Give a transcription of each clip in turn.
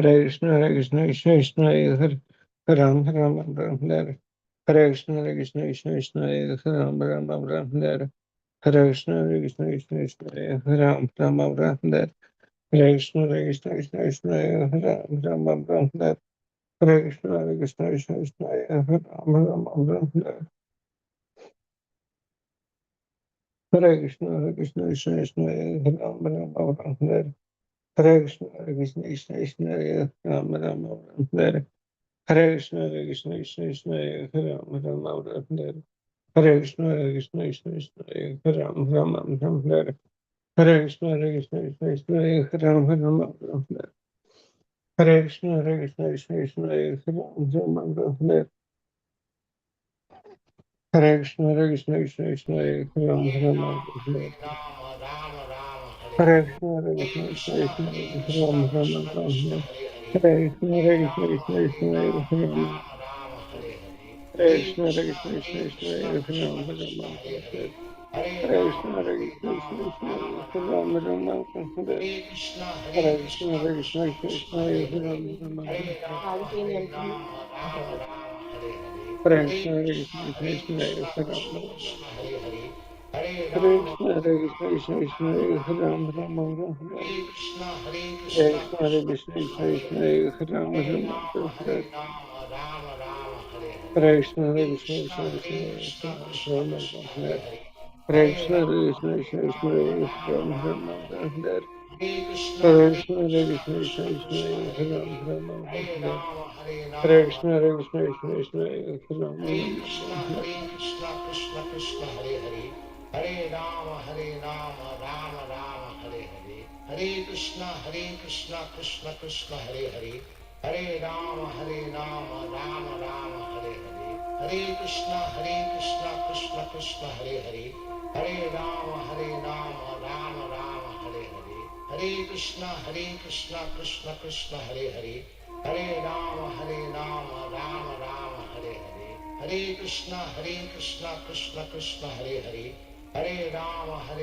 Hare Krishna, Krishna Krishna, Hare Ram, Ram Ram, Hare Hare Krishna, Krishna Krishna, Hare Ram, Ram Ram, Hare Hare Krishna, Krishna Krishna, Hare Ram, Ram Ram, Hare Hare Krishna, Krishna Krishna, Hare Ram, Ram Ram, Hare Hare Krishna, Krishna Krishna, Hare Ram, Ram Ram, Hare Hare Krishna, Krishna Krishna, Hare Ram, Ram Ram, Hare Hare Krishna, Krishna Krishna, Hare Ram, Ram Ram, Hare Hare Krishna, Krishna Krishna, Hare Ram, Ram Ram, Hare Hare Krishna, Krishna Krishna, Hare Ram, Ram Ram, Hare Hare Krishna, Krishna Krishna, Hare Ram, Ram Ram, Hare Hare Krishna, Krishna Krishna, Hare Ram, Ram Ram, Hare Hare Krishna, Krishna Krishna, Hare Ram, Ram Ram, Hare Krishna, Krishna Krishna, Hare Ram, Ram Ram, Hare Krishna, Krishna Krishna, Hare Ram, Hare Krishna, Krishna Krishna, Hare Ram, Ram Ram, Hare Krishna, Krishna Krishna, Hare Ram, Ram Ram, Hare Krishna, Krishna Krishna, Hare Ram, Ram Ram, Hare Krishna, Krishna Krishna, Hare Ram, Ram Hare Krishna, Krishna Krishna, Hare Ram, Ram Hare Krishna, Krishna Krishna, Hare Ram, Ram Hare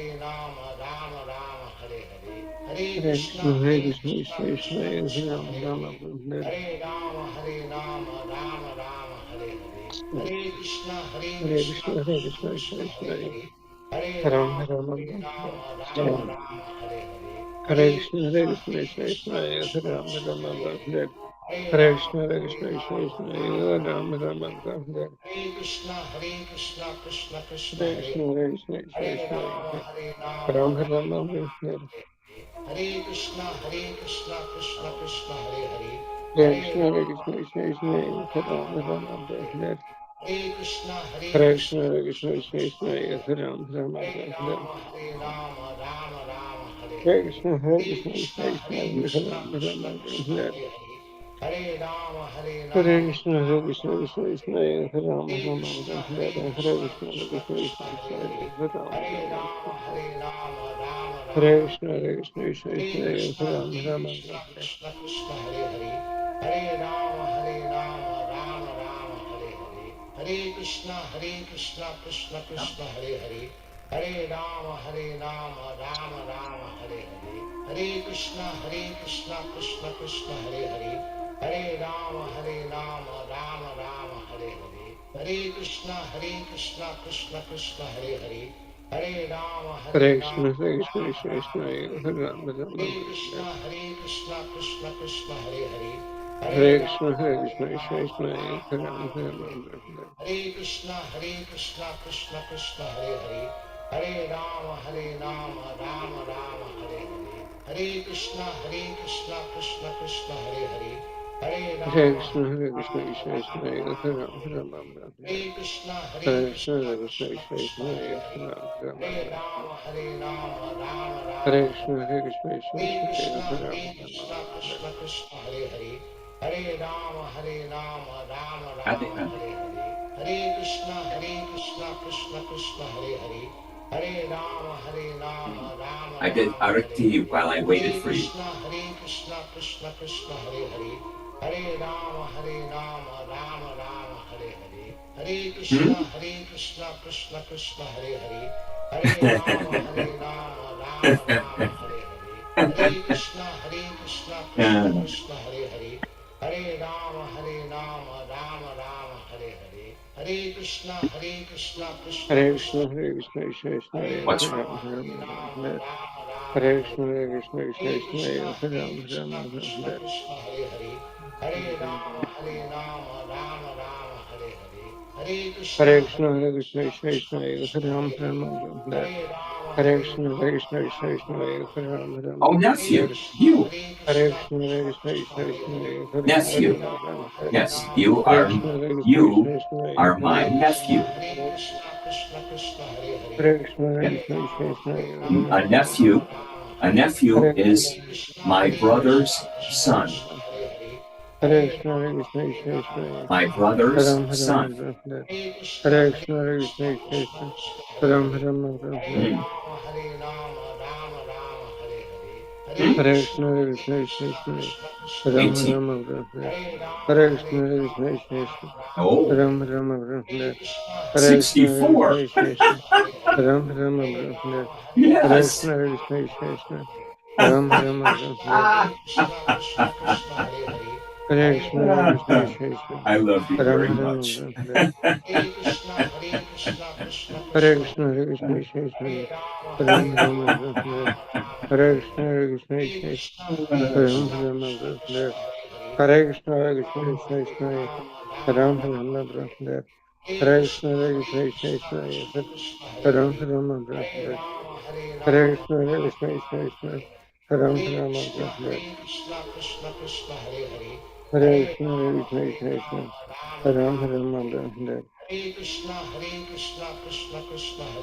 Krishna, Krishna Krishna, Hare Ram, Ram Hare Krishna, Krishna Krishna, Hare Ram, Ram Hare Krishna, Krishna Krishna, Hare Ram, Ram Hare Krishna, Krishna Krishna, Hare Ram, Ram Hare Krishna, Krishna Krishna, Hare Ram, Ram Hare Krishna, Krishna Krishna, Hare Ram, Ram Hare Krishna, Krishna Krishna, Hare Ram, Ram Hare Krishna, Krishna Krishna, Hare Ram, Ram Hare Krishna, Krishna Krishna, Ram Ram Hare Krishna, Krishna Krishna, Ram Ram Hare Krishna, Krishna Krishna, Ram Ram Hare Krishna, Krishna Krishna, Ram Hare Krishna, Krishna Krishna, Ram Hare Krishna, Krishna Krishna, Ram Hare Krishna, Krishna Krishna, Ram Hare Krishna, Krishna Krishna, Ram Hare Krishna, Krishna Ram Hare Krishna, Krishna Ram Hare Krishna, Krishna Hare Krishna, Radhe Radhe. I did Arati while I waited for you. Hmm? Yeah. Krishna Krishna Hare Hare Hare Rama Rama Hare Hare Hare Krishna Krishna Hare Krishna Krishna, Hare Krishna, Krishna Krishna, Hare What's Ram, Hare Hare Ram, Rama Hare Rama Hare Hare Krishna, Hare Hare Krishna, Krishna Hare Krishna, Krishna Hare Ram, Hare Ram, Hare Krishna Hare Hare Hare Rama Hare Hare Hare Hare Krishna Krishna, Hare Krishna, Krishna Krishna, Hare Ram, Hare Ram, Hare Hare Krishna, Hare Krishna, Krishna Krishna, Hare Ram, Hare Oh, Ram, nephew. Hare You. Hare Krishna, Hare Krishna, Krishna Krishna, Hare Ram, Hare Nephew. Ram, Hare Yes, you Hare are Krishna, Hare Krishna, Krishna you Krishna, are Hare my Ram, nephew. Krishna Hare Hare Hare Krishna, Hare Yeah. Krishna, Krishna Krishna, Hare A Ram, Hare nephew. A nephew Hare is my brother's son. Hare Krishna, Hare Krishna, Krishna Krishna, My brother's Ram, Hare son. Ram, Hare Krishna, Hare Krishna, Krishna Krishna, Ram, Hare Ram, Mm. Hare Rama Hare Hare Hmm? Hare Krishna, Hare Krishna, Krishna Krishna, Ram, Hare 18. Ram, Hare Krishna, Hare Krishna, Krishna Oh, Ram, Hare Ram, Hare Krishna, Hare Krishna, 64. Krishna Ram, Hare Ram, Hare Yes. Krishna, Hare Krishna, Krishna Ram, Hare Ram, Krishna Hare Hare Hare Krishna, Hare Krishna, Krishna I love you Ram, very Hare much. Ram, Hare Krishna, Hare Krishna, Krishna Ram, Hare Ram, Hare Krishna, Hare Krishna, Krishna Ram, Hare Ram, Hare Krishna, Hare Krishna, Krishna Krishna, Ram, Hare Ram, Hare Krishna, Hare Krishna, Krishna Krishna, Ram, Hare Ram, Hare Krishna, Hare Krishna, Krishna Krishna, Ram, Hare Ram, Krishna Hare Hare Hare Krishna, Hare Krishna, Krishna Krishna, Ram, Hare Ram, Hare Krishna Krishna Hare Hare Hare Hare Rama Krishna, Hare Krishna, Hare Krishna Krishna, Rama Ram, Hare Hare Hare Ram, Hare Krishna Hare Hare Krishna, Hare Krishna, Krishna Krishna Krishna Krishna, Krishna Hare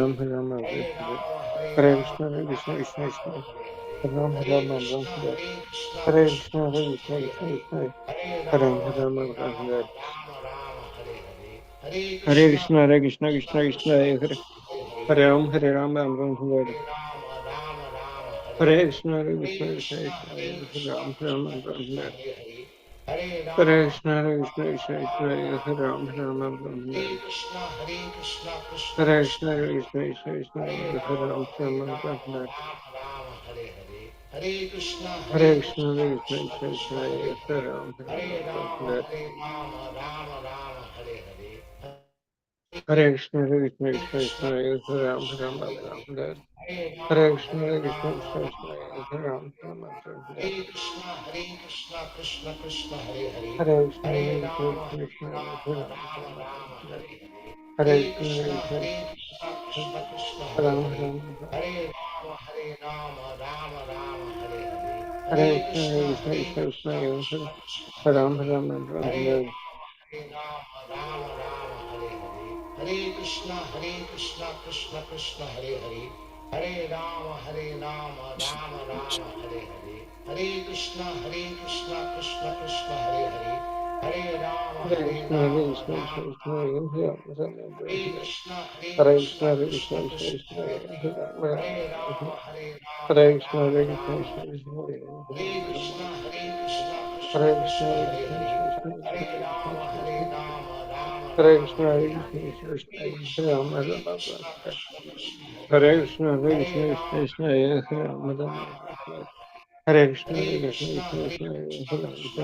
Ram, Hare Hare Hare Ram, Rama Hare Krishna, Hare Krishna, Krishna Krishna, Ram, Hare Ram, Hare Krishna, Hare Krishna, Krishna Krishna, Ram, Hare Ram, Rama Hare Hare Hare Hare Krishna Krishna, Hare Krishna, Krishna Krishna, Hare Ram, Hare Ram, Hare Rama Hare Hare Hare Krishna, Hare Hare Krishna, Krishna Krishna Krishna, Hare Krishna Ram, Hare Krishna Ram, Krishna Hare Hare Hare Hare Rama Krishna, Hare Krishna, Krishna Krishna, Hare Ram, Hare Hare Ram, Krishna Krishna Hare Krishna Krishna, Hare Hare Krishna, Krishna Krishna, Hare Hare Ram, Hare Ram, Rama Hare Hare Hare Krishna Hare Krishna, Hare Krishna, Krishna Krishna Krishna, Krishna Hare Hare Hare Ram, Hare Hare Ram, Rama Hare Hare Hare Krishna, Hare Krishna, Hare Krishna Krishna Krishna, Hare Krishna Ram, Krishna Hare Hare Hare Ram, Hare Hare Rama Krishna, Hare Hare Krishna, Rama Krishna Krishna, Rama Hare Rama Ram, Hare Ram, Hare Krishna Krishna Hare Hare Hare Krishna, Hare Hare Krishna, Rama Krishna Hare Krishna, Hare Rama Ram, Hare Rama Rama Ram, Hare Hare Hare Hare Krishna, Hare Krishna Krishna, Krishna Hare Ram, Hare Ram, Hare Rama Rama Hare Hare Hare Hare Krishna, Hare Krishna Krishna, Krishna Krishna, Krishna Krishna Hare Ram, Hare Ram, Hare Ram, Rama Hare Hare Hare Krishna Krishna Krishna Hare Hare Hare Rama Rama Hare Hare Hare Krishna Krishna Krishna Hare Hare Hare Hare Krishna, Hare Krishna, Rama Krishna Krishna, Hare Ram, Krishna Hare Krishna, Hare Krishna, Krishna Krishna Krishna Krishna, Hare Hare Ram, Hare Ram, Hare Krishna, Hare Krishna, Rama Krishna Krishna, Hare Krishna Hare Krishna Krishna, Hare Hare Krishna, Hare Krishna Hare Krishna, Hare Rama Krishna, Hare Hare Hare Krishna, Krishna Hare Krishna, Krishna Ram, Ram, Krishna Hare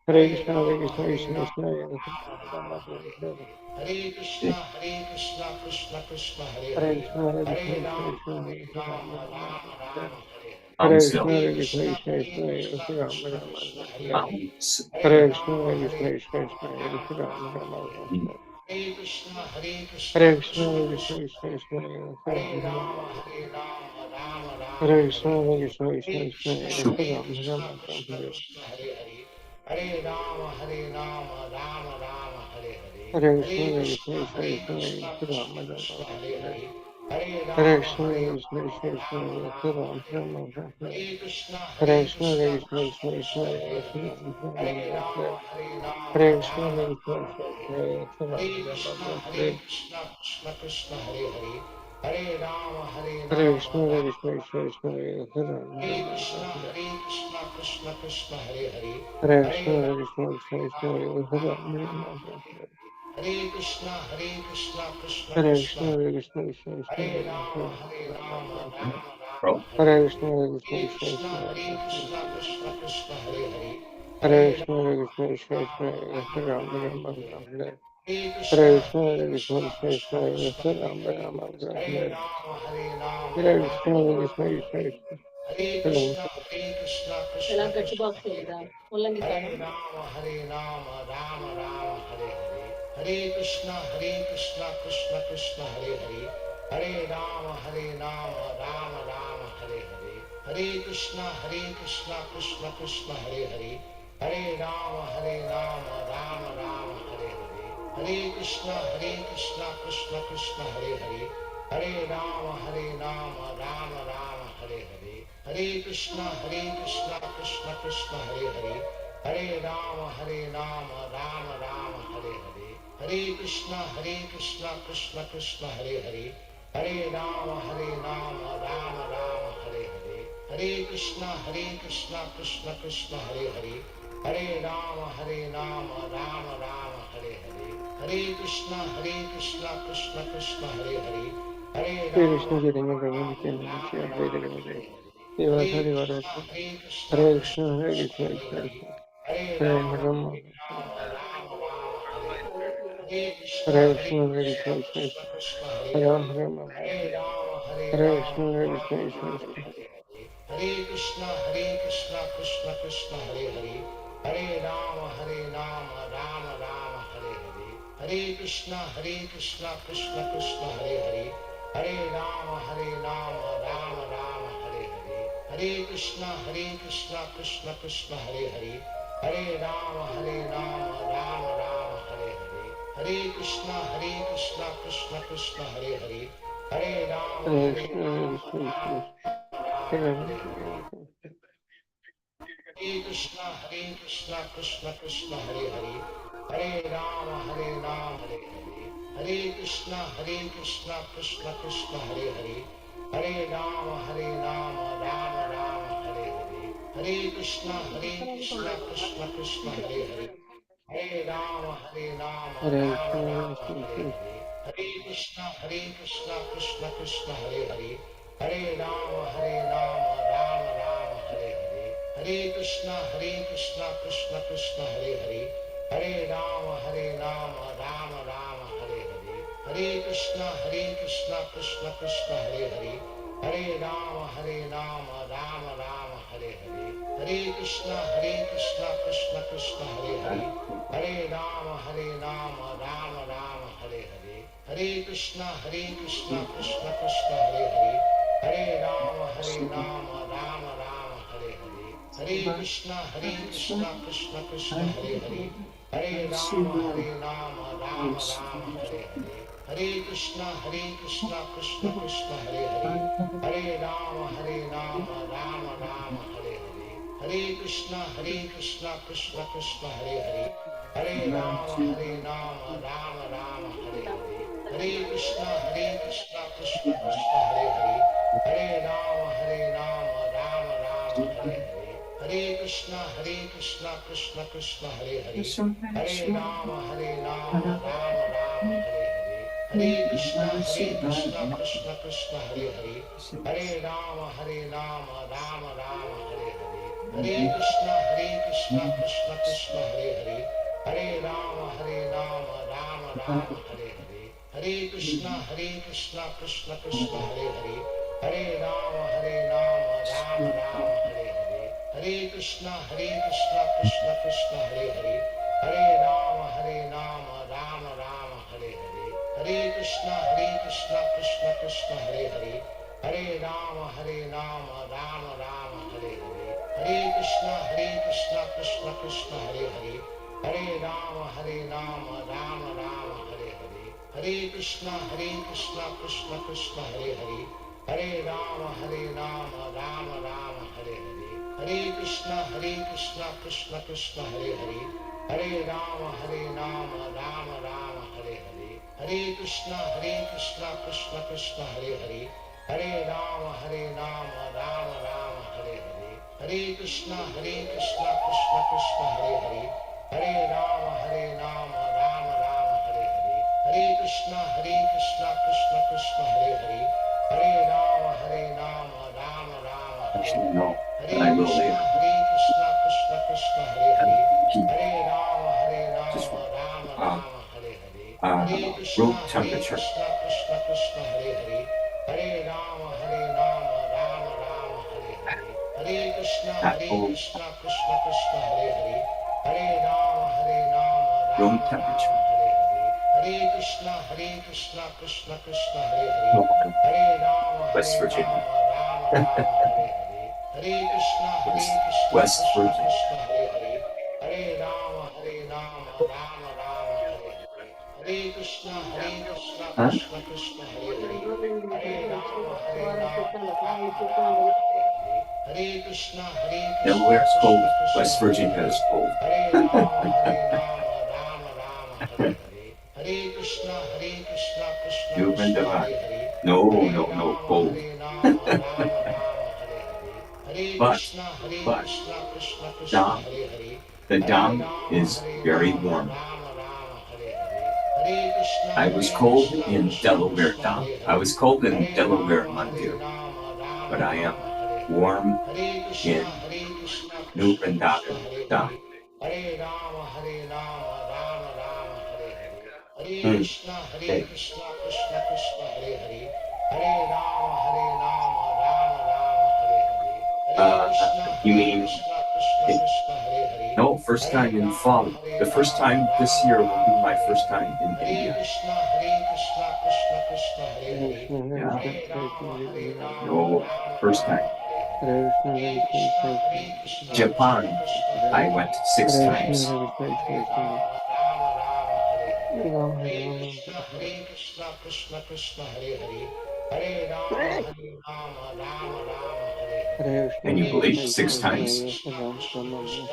Hare Krishna, Hare Krishna, Hare Krishna Krishna, Ram, Ram, Hare Krishna, Hare Krishna, Krishna Krishna, Ram, Hare Krishna, Hare Krishna, Krishna Krishna, Ram, Hare Krishna Krishna Hare Hare Hare Krishna, Hare Hare Krishna, Krishna Rama Krishna, Rama Hare Hare I'm Hare still. Krishna, Hare Hare Krishna, Krishna Krishna Krishna, Krishna Hare Ram, Hare Bounce. Hare Hare Krishna, Rama Hare Krishna, Hare Krishna Krishna, Ram, Mm. Hare Krishna Hare Krishna, Krishna Hare Krishna, Krishna Krishna Krishna, Hare Ram, Rama Hare Hare Krishna, Hare Hare Krishna, Krishna Hare Krishna, Sure. Ram, Krishna Hare Hare Hare Rama Hare Hare Hare Krishna, Hare Hare Krishna Krishna, Krishna Krishna Ram, Hare Hare Hare Hare Rama Krishna, Hare Hare Krishna, Krishna Krishna, Ram, Hare Krishna Hare Krishna, Hare Krishna, Krishna Krishna Hare Hare Krishna, Hare Ram, Rama Hare Krishna, Rama Hare Krishna, Krishna Hare Krishna, Krishna Ram, Krishna Hare Hare Hare Rama, Hare Hare Rama, Krishna, Hare Rama Krishna, Krishna Rama, Krishna, Hare Hare, Hare Ram Krishna, Ram Hare. Hare Krishna, Krishna Krishna, Hare Hare, Hare Hare Krishna, Hare Rama, Krishna, Krishna Hare Krishna, Rama, Hare Hare, Rama Ram Rama, Ram Hare Hare. Hare, Hare Krishna, Krishna Hare Krishna, Krishna, Hare Krishna, Krishna Krishna, Hare Hare Rama, Hare, Hare Ram Rama, Ram Hare. Rama Rama, Bro. Hare Hare Hare, Krishna, Hare Krishna, Hare Krishna Krishna, Krishna, Hare Hare Krishna, Hare. Krishna Krishna, Hare Hare, Hare Hare Krishna, Hare Rama, Krishna, Hare Krishna Krishna, Rama, Hare Rama Hare, Ram Rama, Ram Hare Hare, Hare. Hare Hare Krishna, Krishna, Hare Hare Krishna, Krishna, Krishna Krishna, Krishna Hare Krishna, Hare, Hare Ram Hare, Ram Hare Hare. Rama, Hare Rama, Hare Krishna, Rama Hare Rama, Krishna, Hare Krishna Hare, Krishna, Hare Ram. Krishna, Hare Krishna, ఎలా Krishna గట్టి Krishna, box Hare లేదా Hare, ముల్లంగి కారం Hare Rama, Hare Rama, Rama Rama, Hare Hare, Hare Krishna, Krishna Krishna, Hare Hare, Hare Rama, Rama Rama, Hare Hare, Hare Krishna, Krishna Krishna, Hare Hare, Hare Rama, Rama Rama, Hare Hare, Hare Krishna, Krishna Krishna, Hare Hare, Hare Rama, Rama Rama, Hare Hare, Hare Krishna, Krishna Krishna, Hare Hare, Hare Rama, Rama Rama, Hare Hare, Hare Krishna, Krishna Krishna, Hare Hare, Hare Rama, Rama Rama, Hare Hare, Hare Krishna, Krishna Krishna, Hare Hare, Hare Rama, Rama Rama, Hare Hare, Hare Krishna, Krishna Krishna, Hare Hare, Hare Hare Rama, Krishna, Chaitanya Prabhu Rama Nityananda, Hare Rama, Hare, Hare Hare, Deva Hare Hari Krishna, Varata. Krishna Hare Krishna, Krishna, Hare Krishna, Hare Krishna Hare, Krishna, Hare Ram Rama, Ram. Rama Rama, Hare Hare, Hare Krishna, Hare Krishna, Hare Krishna, Krishna Krishna Krishna, Krishna, Krishna Hare Ram Hare, Ram. Hare Rama, Hare Krishna, Hare Krishna, Rama Krishna Rama, Krishna, Hare Hare, Hare Krishna, Krishna Krishna, Hare Hare, Hare Rama, Rama Rama, Hare Hare, Hare Krishna, Krishna Krishna, Hare Hare, Hare Rama, Rama Rama, Hare Hare, Hare Krishna, Krishna Krishna, Hare Hare, Hare Rama, Rama Rama, Hare Hare, Hare Krishna, Krishna Krishna, Hare Hare, Hare Rama, Hare Krishna, Hare Rama, Krishna, Krishna Rama Krishna, Rama, Ram Hare Hare, Ram. Hare Krishna, Krishna Krishna, Hare Hare, Hare Rama, Hare Hare, Hare Krishna, Krishna Krishna, Hare Hare, Hare Rama, Rama Rama, Hare Hare, Hare Krishna, Krishna Krishna, Hare Hare, Hare Rama, Hare Rama Krishna, Hare Rama, Krishna, Hare Krishna Hare, Hare Krishna, Krishna Krishna, Hare Hare, Hare Rama, Rama Rama, Hare Hare, Hare Krishna, Krishna Krishna, Hare Hare, Hare Rama, Rama Rama, Hare Hare, Hare Krishna, Krishna Krishna, Hare Hare, Hare Rama, Rama Rama, Hare Hare, Hare Krishna, Krishna Krishna, Hare Hare, Hare Rama, Rama Rama, Hare Hare, Hare Krishna, Krishna Krishna, Hare Hare, Hare Rama, Rama Rama, Hare Hare, Hare Krishna, Krishna Krishna, Hare Hare, Hare Rama, Rama Rama, Hare Hare, Hare Krishna, Krishna Krishna, Hare Hare, Hare Rama, Rama Rama, Hare Hare, Hare Krishna, Krishna Krishna, Hare Hare, Hare Rama, Rama Rama, Hare Hare, Hare Krishna, Krishna Krishna, Hare Hare, Hare Rama, Rama Rama, Hare Hare, Hare Krishna, Krishna Krishna, Hare Hare, Hare Rama, Rama Rama, Hare Hare, Hare Krishna, Krishna Krishna, Hare Hare, Hare Rama, Rama Rama, Hare Hare, Hare Krishna, Krishna Krishna, Hare Hare, Hare Rama, Rama Rama, Hare Hare, Hare Krishna, Krishna Krishna, Hare Hare, Hare Rama, Rama Rama, Hare Hare, Hare Krishna, Krishna Krishna, Hare Hare, Hare Rama, Rama Rama, Hare Hare, Hare Krishna, Krishna Krishna, Hare Hare, Hare Rama, Rama Rama, Hare Hare, Hare Krishna, Krishna Krishna, Hare Hare, Hare Rama, Rama Rama, Hare Hare, Hare Krishna, Krishna Krishna, Hare Hare, Hare Rama, Rama Rama, Hare Hare, Hare Krishna, Krishna Krishna, Hare Hare, Hare Rama, Rama Rama, Hare Hare, Hare Krishna, Krishna Krishna, Hare Hare, Hare Rama, Rama Rama, Hare Hare, Hare Krishna, Krishna Krishna, Hare Hare, Hare Rama, Rama Rama, Hare Hare, Hare Krishna, Krishna Krishna, Hare Hare, Hare Rama, Rama Rama, Hare Actually, Hare, no, but Hare I will Krishna, later. Krishna, Hare Hare, Heat, Hare Rama, just one. Rama Rama, Hare Hare, Hare Krishna, Room temperature. Krishna, Hare Hare, Hare Rama, Rama Rama, Hare Hare, Hare Krishna, At home, Krishna Krishna, Hare Hare, Hare Rama, room Rama temperature. Rama, Hare Hare, Hare Krishna, Krishna, Hare Hare, Oh, Hare Rama, West Virginia. Rama Rama, Hare Hare, Hare Krishna, West Virginia. Krishna, Hare Hare, Hare Rama, Rama Rama, Hare Hare, Hare Krishna, Huh? Krishna, Hare Hare, Hare Rama, Rama Rama, Hare Hare, Hare Krishna, Delaware is cold. Krishna, West Hare Virginia Hare, is cold. Hare Rama, Rama Rama, Hare Hare, Hare Krishna, New Krishna, Vrindavan. Hare Hare, No, Hare no, no, Rama, cold. Rama Rama, Hare Hare, Hare But, Krishna, but, Krishna, Dham. Hare Hare, The Hare Dham Rama, is very warm. Rama Rama, Hare Hare, Hare Krishna, I was cold in Delaware Krishna, Dham. Hare I Hare, was cold in Hare Delaware Rama, Mandir. Rama But I am Rama, Hare Hare, warm Hare in Krishna, New Krishna, Vrindavan Hare Dham. Hare, Hare Rama, Rama Rama, Hare Hare, Hare Hmm. Krishna, Hey. Krishna, Hare Hare, Hare Rama, Rama Rama, Hare Hare, Hare Krishna, You mean, hey, Krishna, Hare Hare, no, first Hare time in Rama, fall. The first time this year will be my first time in Hare India. Krishna, Krishna, Hare Hare, Yeah. Hare Rama, No, first time. Hare Krishna, Japan, I went 6 times. Rama Rama, Hare Hare, Hare Krishna, Krishna, Hare Hare, Hare Rama, Rama Rama, Hare Hare, Can you Hare believe Krishna, 6 times? Krishna, Hare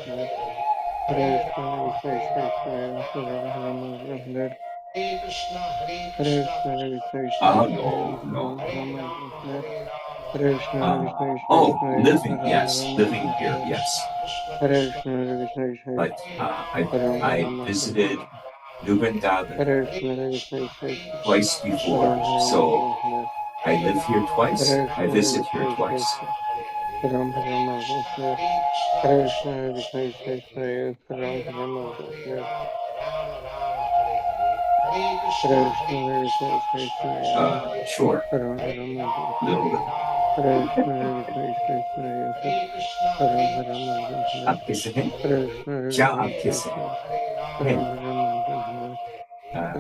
Hare, Hare Rama, Hare Krishna, Hare Hare, No, no. Hare Rama, Rama Oh, living, yes, living here, yes. Krishna, Hare Hare, But Hare I visited New Vrindavan twice before, so I live here twice. I visit here twice. Sure, little bit. आप कैसे हैं? क्या आप कैसे हैं? Uh,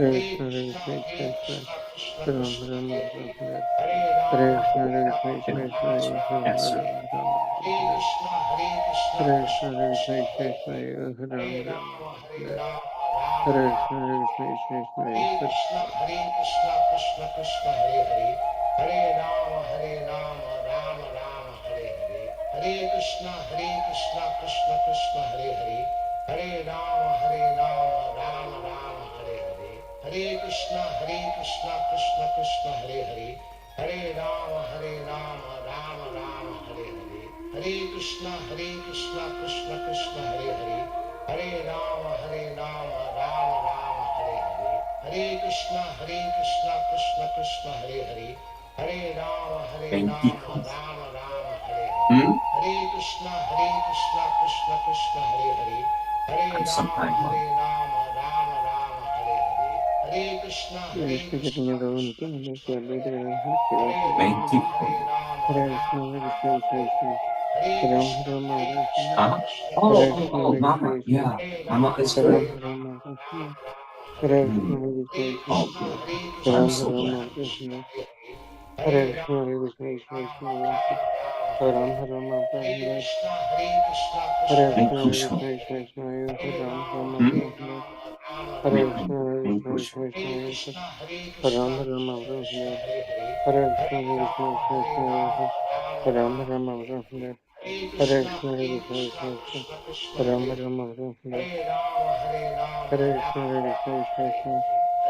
answer. Krishna, Hare Hare, Hare Rama, Rama Rama, Hare Hare, Hare Krishna, Krishna, Hare Hare, Hare Rama, Rama Rama, Hare Hare, Hare Krishna, Krishna, Hare Hare, Hare Rama, Rama Rama, Hare Hare, Hare Krishna, Krishna, Hare Hare, Hare Rama, Rama Rama, Hare Hare, Hare Krishna, Krishna, Hare Hare, Hare Rama, Thank you. Rama Rama, Hare Hare, Hare Krishna, Krishna, Hare Hare, Hare I'm sometime Rama, on. Rama Rama, Hare Hare, Hare Krishna, Krishna, Thank you. Oh, Mama. Yeah, Mama is good. Oh, good. I'm so glad. And Kushma. And Kushma.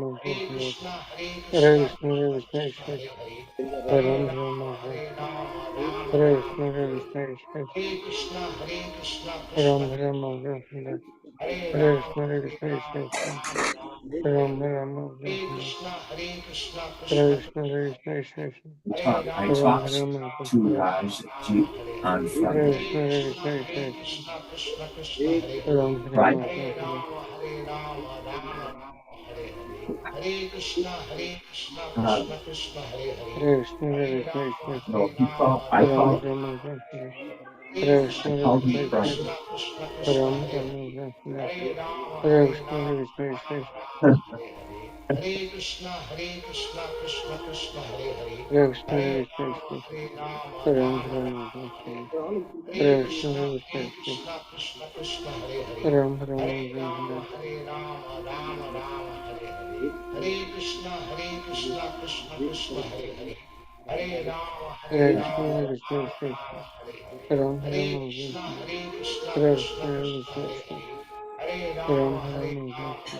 Hare Krishna, Hare Hare Krishna, Krishna, Krishna Hare Krishna, Krishna, Krishna Hare Hare, Ram Hare Rama, Rama, Hare Rama, Rama Hare Rama, Krishna, Hare Hare Hare. Krishna, Hare Krishna, Krishna Ram Krishna, Rama, Hare Hare Krishna, Krishna Krishna, Ram Ram, Hare Krishna, Hare Krishna Krishna, Krishna Krishna, I Ram talked Ram, to Hare Raj Ji on Hare Friday. Krishna, Krishna, Krishna Hare Krishna, Krishna, Krishna Krishna, Hare Hare. Ram Right. Ram, Hare Rama, Rama Rama, Hare Hare. Hare Krishna, Uh, Krishna Krishna, Hare Hare. Hare Krishna, Hare Krishna Rama, Krishna, no, I Ram called, Ram, Hare Hare Krishna, Krishna, called him Krishna Friday. Krishna, Krishna Krishna, Ram Hare Hare. Ram, Hare Rama, Hare Krishna, Krishna Krishna, Hare Hare. Hare Krishna, Krishna Krishna, Hare Hare. Hare Krishna, Hare Krishna Krishna, Rama, Ram Rama Rama, Ram, Hare Hare Krishna, Krishna, Krishna Krishna Krishna, Hare Hare. Ram Hare Ram, Rama, Rama Rama, Hare Hare. Hare Krishna, Krishna Krishna, Hare Hare. Hare Rama, Hare Rama Krishna, Krishna Rama, Hare Hare. Ram Hare Krishna, Ram, Hare Krishna Krishna, Krishna, Hare Hare. Hare Ram Rama, Ram,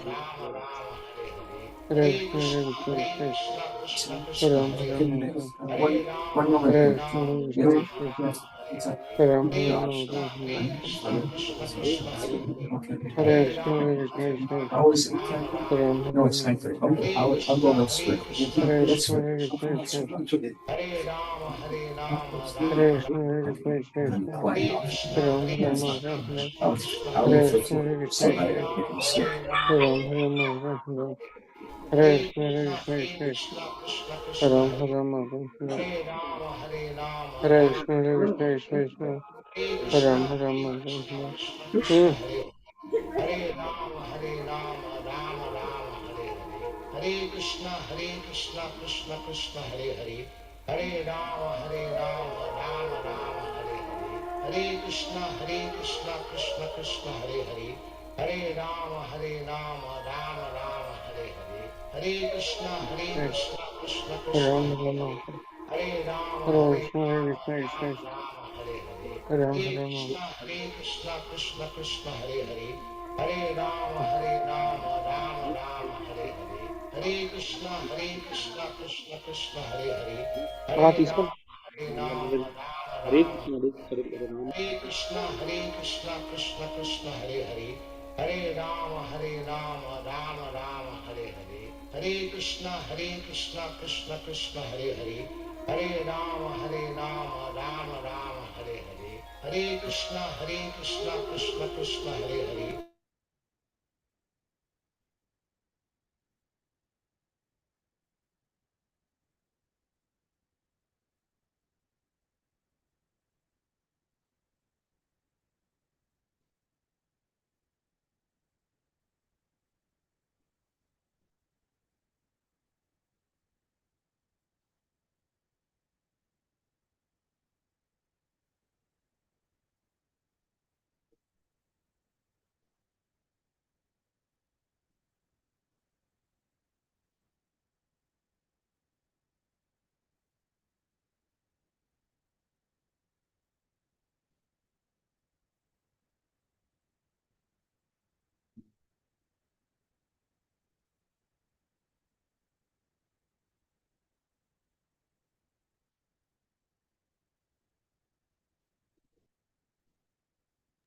Rama Rama, Hare Hare. Hare Hare Krishna, Krishna, Krishna, Krishna Krishna, Ram Hare Hare. Ram, Hare Rama, One moment, Hare please. Rama, Krishna, Yes, Krishna, Rama, Hare it's Hare. a Ram Hare Josh. Krishna, Ram, Krishna Hare Hare. Hare Hare Krishna, Rama, Krishna, How is it? Ram No, it's Ram, 9:30. Okay, Hare I'll go Krishna, elsewhere. Hare That's Krishna, right. Krishna, Hare Rama, Rama Hare Rama. Krishna, I'm Krishna, Hare quiet. Krishna, Ram Krishna I'll Hare wait Hare for Hare. Krishna, somebody Krishna, to make a mistake. Hare Rama, Ram Ram, Hare Hare Krishna, Krishna, Krishna, Krishna Ram Hare. Ram, Hare Rama, Hare Rama. Krishna, Krishna, Hare Ram Krishna, Ram, Krishna Hare. Hare Rama, Rama Rama, Hare Hare. Hare Krishna, Krishna Krishna, Hare Hare. Hare Rama, Rama Rama, Hare Hare. Hare Krishna, Krishna Krishna, Hare Hare. Hare Rama, Rama Rama, Hare Hare. Hare Krishna, Krishna Krishna, Ram Hare Ram, Hare. Hare Rama, Hare Krishna, Rama Rama, Hare Hare. Ram Hare Ram, Krishna, Krishna Hare Hare. Hare Rama, Rama Rama, Hare Hare. Hare Krishna, Krishna Hare Hare. Hare తీసుకో Rama, Rama Hare Rama. Krishna Hare Krishna Hare Ram Hare Krishna, Krishna Krishna, Hare Hare. Hare Rama, Rama Rama, Hare Hare. Hare Krishna, Krishna Krishna, Hare Hare. Hare Rama, Rama Rama, Hare Hare. Hare Krishna, Krishna Krishna, Hare Hare.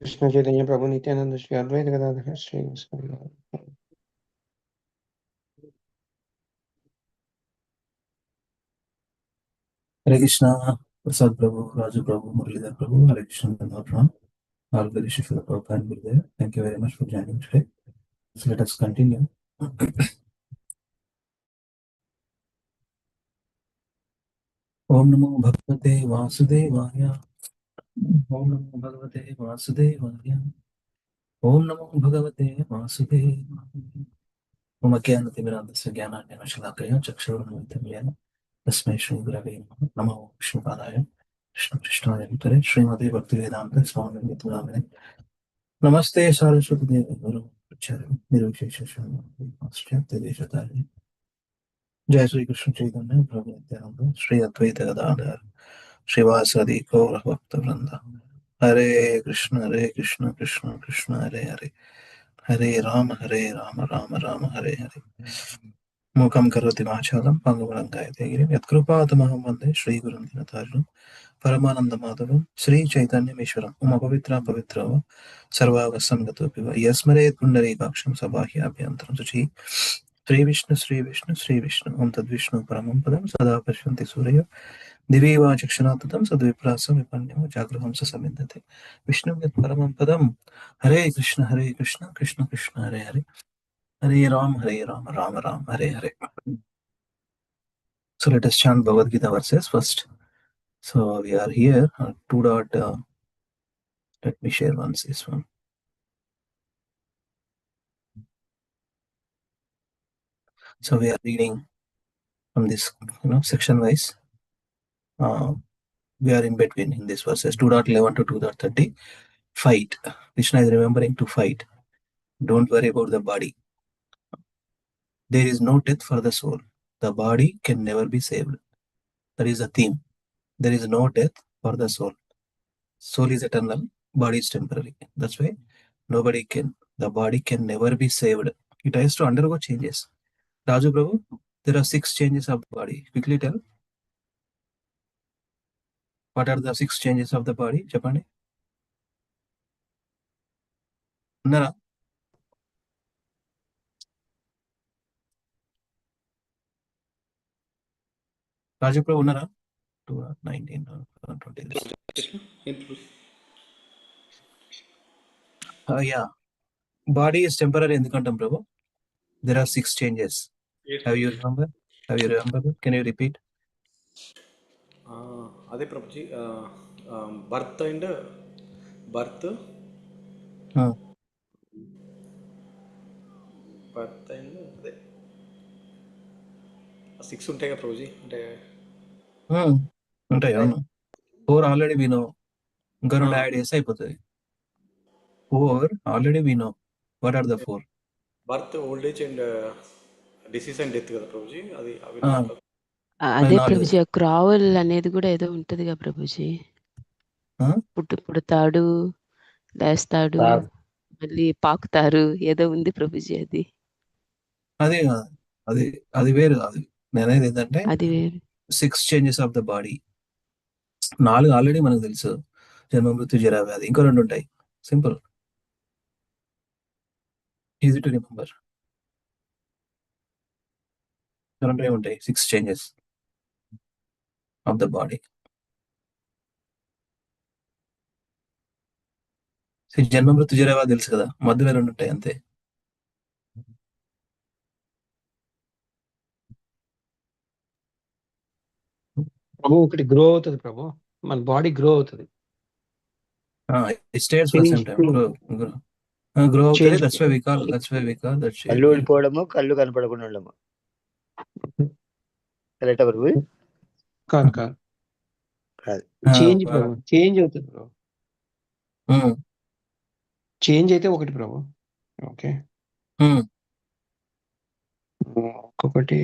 Krishna Chaitanya Prabhu Nityanand Shri Advaita Gadadhar Shri Hare Krishna, Prasad Prabhu, Raju Prabhu, Muralidhar Prabhu, Hare Krishna, Dhamma all very Shri Prabhupada and Gurudev. Thank you very much for joining today. So let us continue. Om Namo Bhagavate Vasudevaya. Om Namo Bhagavate Vasudevaya. Om Namo Bhagavate Vasudevaya. Om Ajnanatimmirandasya Jnananjana Shalakaya Chakshurunvalitam Yena Tasmai Shri Gurave Namaha Namo Vishnupadaya Krishna Krishnaya Bhutale Srimati Bhaktivedanta Swami Nityanamane Namaste Saraswati Devi Guru Acharya Nirvishesha Shamati Paschatya Deshatari Jai Sri Krishna Chaitanya Prabhu Nityananda Sri Advaita Gadadhar Srivasadi Gaura Bhakta Vrinda Hare Krishna Krishna Krishna Hare Hare Hare Rama Rama Rama Hare Hare మూకం కరోతి వాచాలం పంగుబలం గాయత్రీగిరిం యత్కృపాతమహం వందే శ్రీగురుం దినతారిణం పరమానంద మాధవం శ్రీ చైతన్యమీశ్వరం ఉమపవిత్ర పవిత్ర సర్వావసంగతోపివ యస్మరేత్ పుండరీకాక్షం సబాహ్యాభ్యంతరం శుచి శ్రీ విష్ణు ఓం తద్విష్ణు పరమం పదం సదా పశ్యంతి సూర్య దివీ వా చక్షునాతతం సద్విప్రాసం విపన్యం జాగృహంస సమిందతే విష్ణుం యత్ పరమం పదం Hare Krishna Krishna Krishna Hare Hare Hare Ram, Ram Ram, Hare Hare. So let us chant Bhagavad Gita verses first. So we are here on 2 dot. Let me share once this one. So we are reading from this, section wise. We are in between in these verses 2.11 to 2.30. Fight. Krishna is remembering to fight. Don't worry about the body. There is no death for the soul. The body can never be saved. That is the theme. There is no death for the soul. Soul is eternal, body is temporary. That's why the body can never be saved. It has to undergo changes. Raju Prabhu, there are 6 changes of the body. Quickly tell. What are the 6 changes of the body? Japani? Nara? Raju Prabhu, Nara? 19 or 20. Yeah. Body is temporary in the quantum, Prabhu. There are 6 changes. Yes, Have you remember? Can you repeat? అదే Prabhuji birth and birth birth and అదే 6 ఉంటాయి కదా ప్రభుజీ అంటే ఉంటాయి అవును 4 already we know ఇంకా 2 add చేస్తే అయిపోతుంది 4 already we know. What are the 4? Birth old age and disease and death కదా ప్రభుజీ అది అవి అదే ప్రభుజీ క్రావల్ అనేది కూడా ఏదో ఉంటదిగా ప్రభుజీ పుడతాడు లేస్తాడు మళ్ళీ పాకుతారు ఏదో ఉంది ప్రభుజీ అది అది అది వేరు అది నేనేది ఏంటంటే అది వేరు 6 changes of the body 4 already మనకు తెలుసు జన్మ మృత్యు జరా వ్యాధి ఇంకో 2 ఉంటాయి సింపుల్ ఈజీ టు రిమెంబర్ 2 ఉంటాయి 6 చేంజెస్ ఆఫ్ ద బాడీ జన్మ మృత్యు జరా వ్యాధి తెలుసు కదా మధ్యలో 2 ఉంటాయి అంతే ప్రభు ఒకటి గ్రో అవుతుంది ప్రభు మన బాడీ గ్రో అవుతుంది states for some time grow అవుతుంది that's why we call that shape కళ్ళు ఊడిపోవడము కళ్ళు కనపడకుండా ఉండము కరెక్టా ప్రభు కాదు చేంజ్ ప్రభు చేంజ్ అవుతుంది ప్రభు చేంజ్ అయితే ఒకటి ప్రభు ఓకే ఒక్కొక్కటి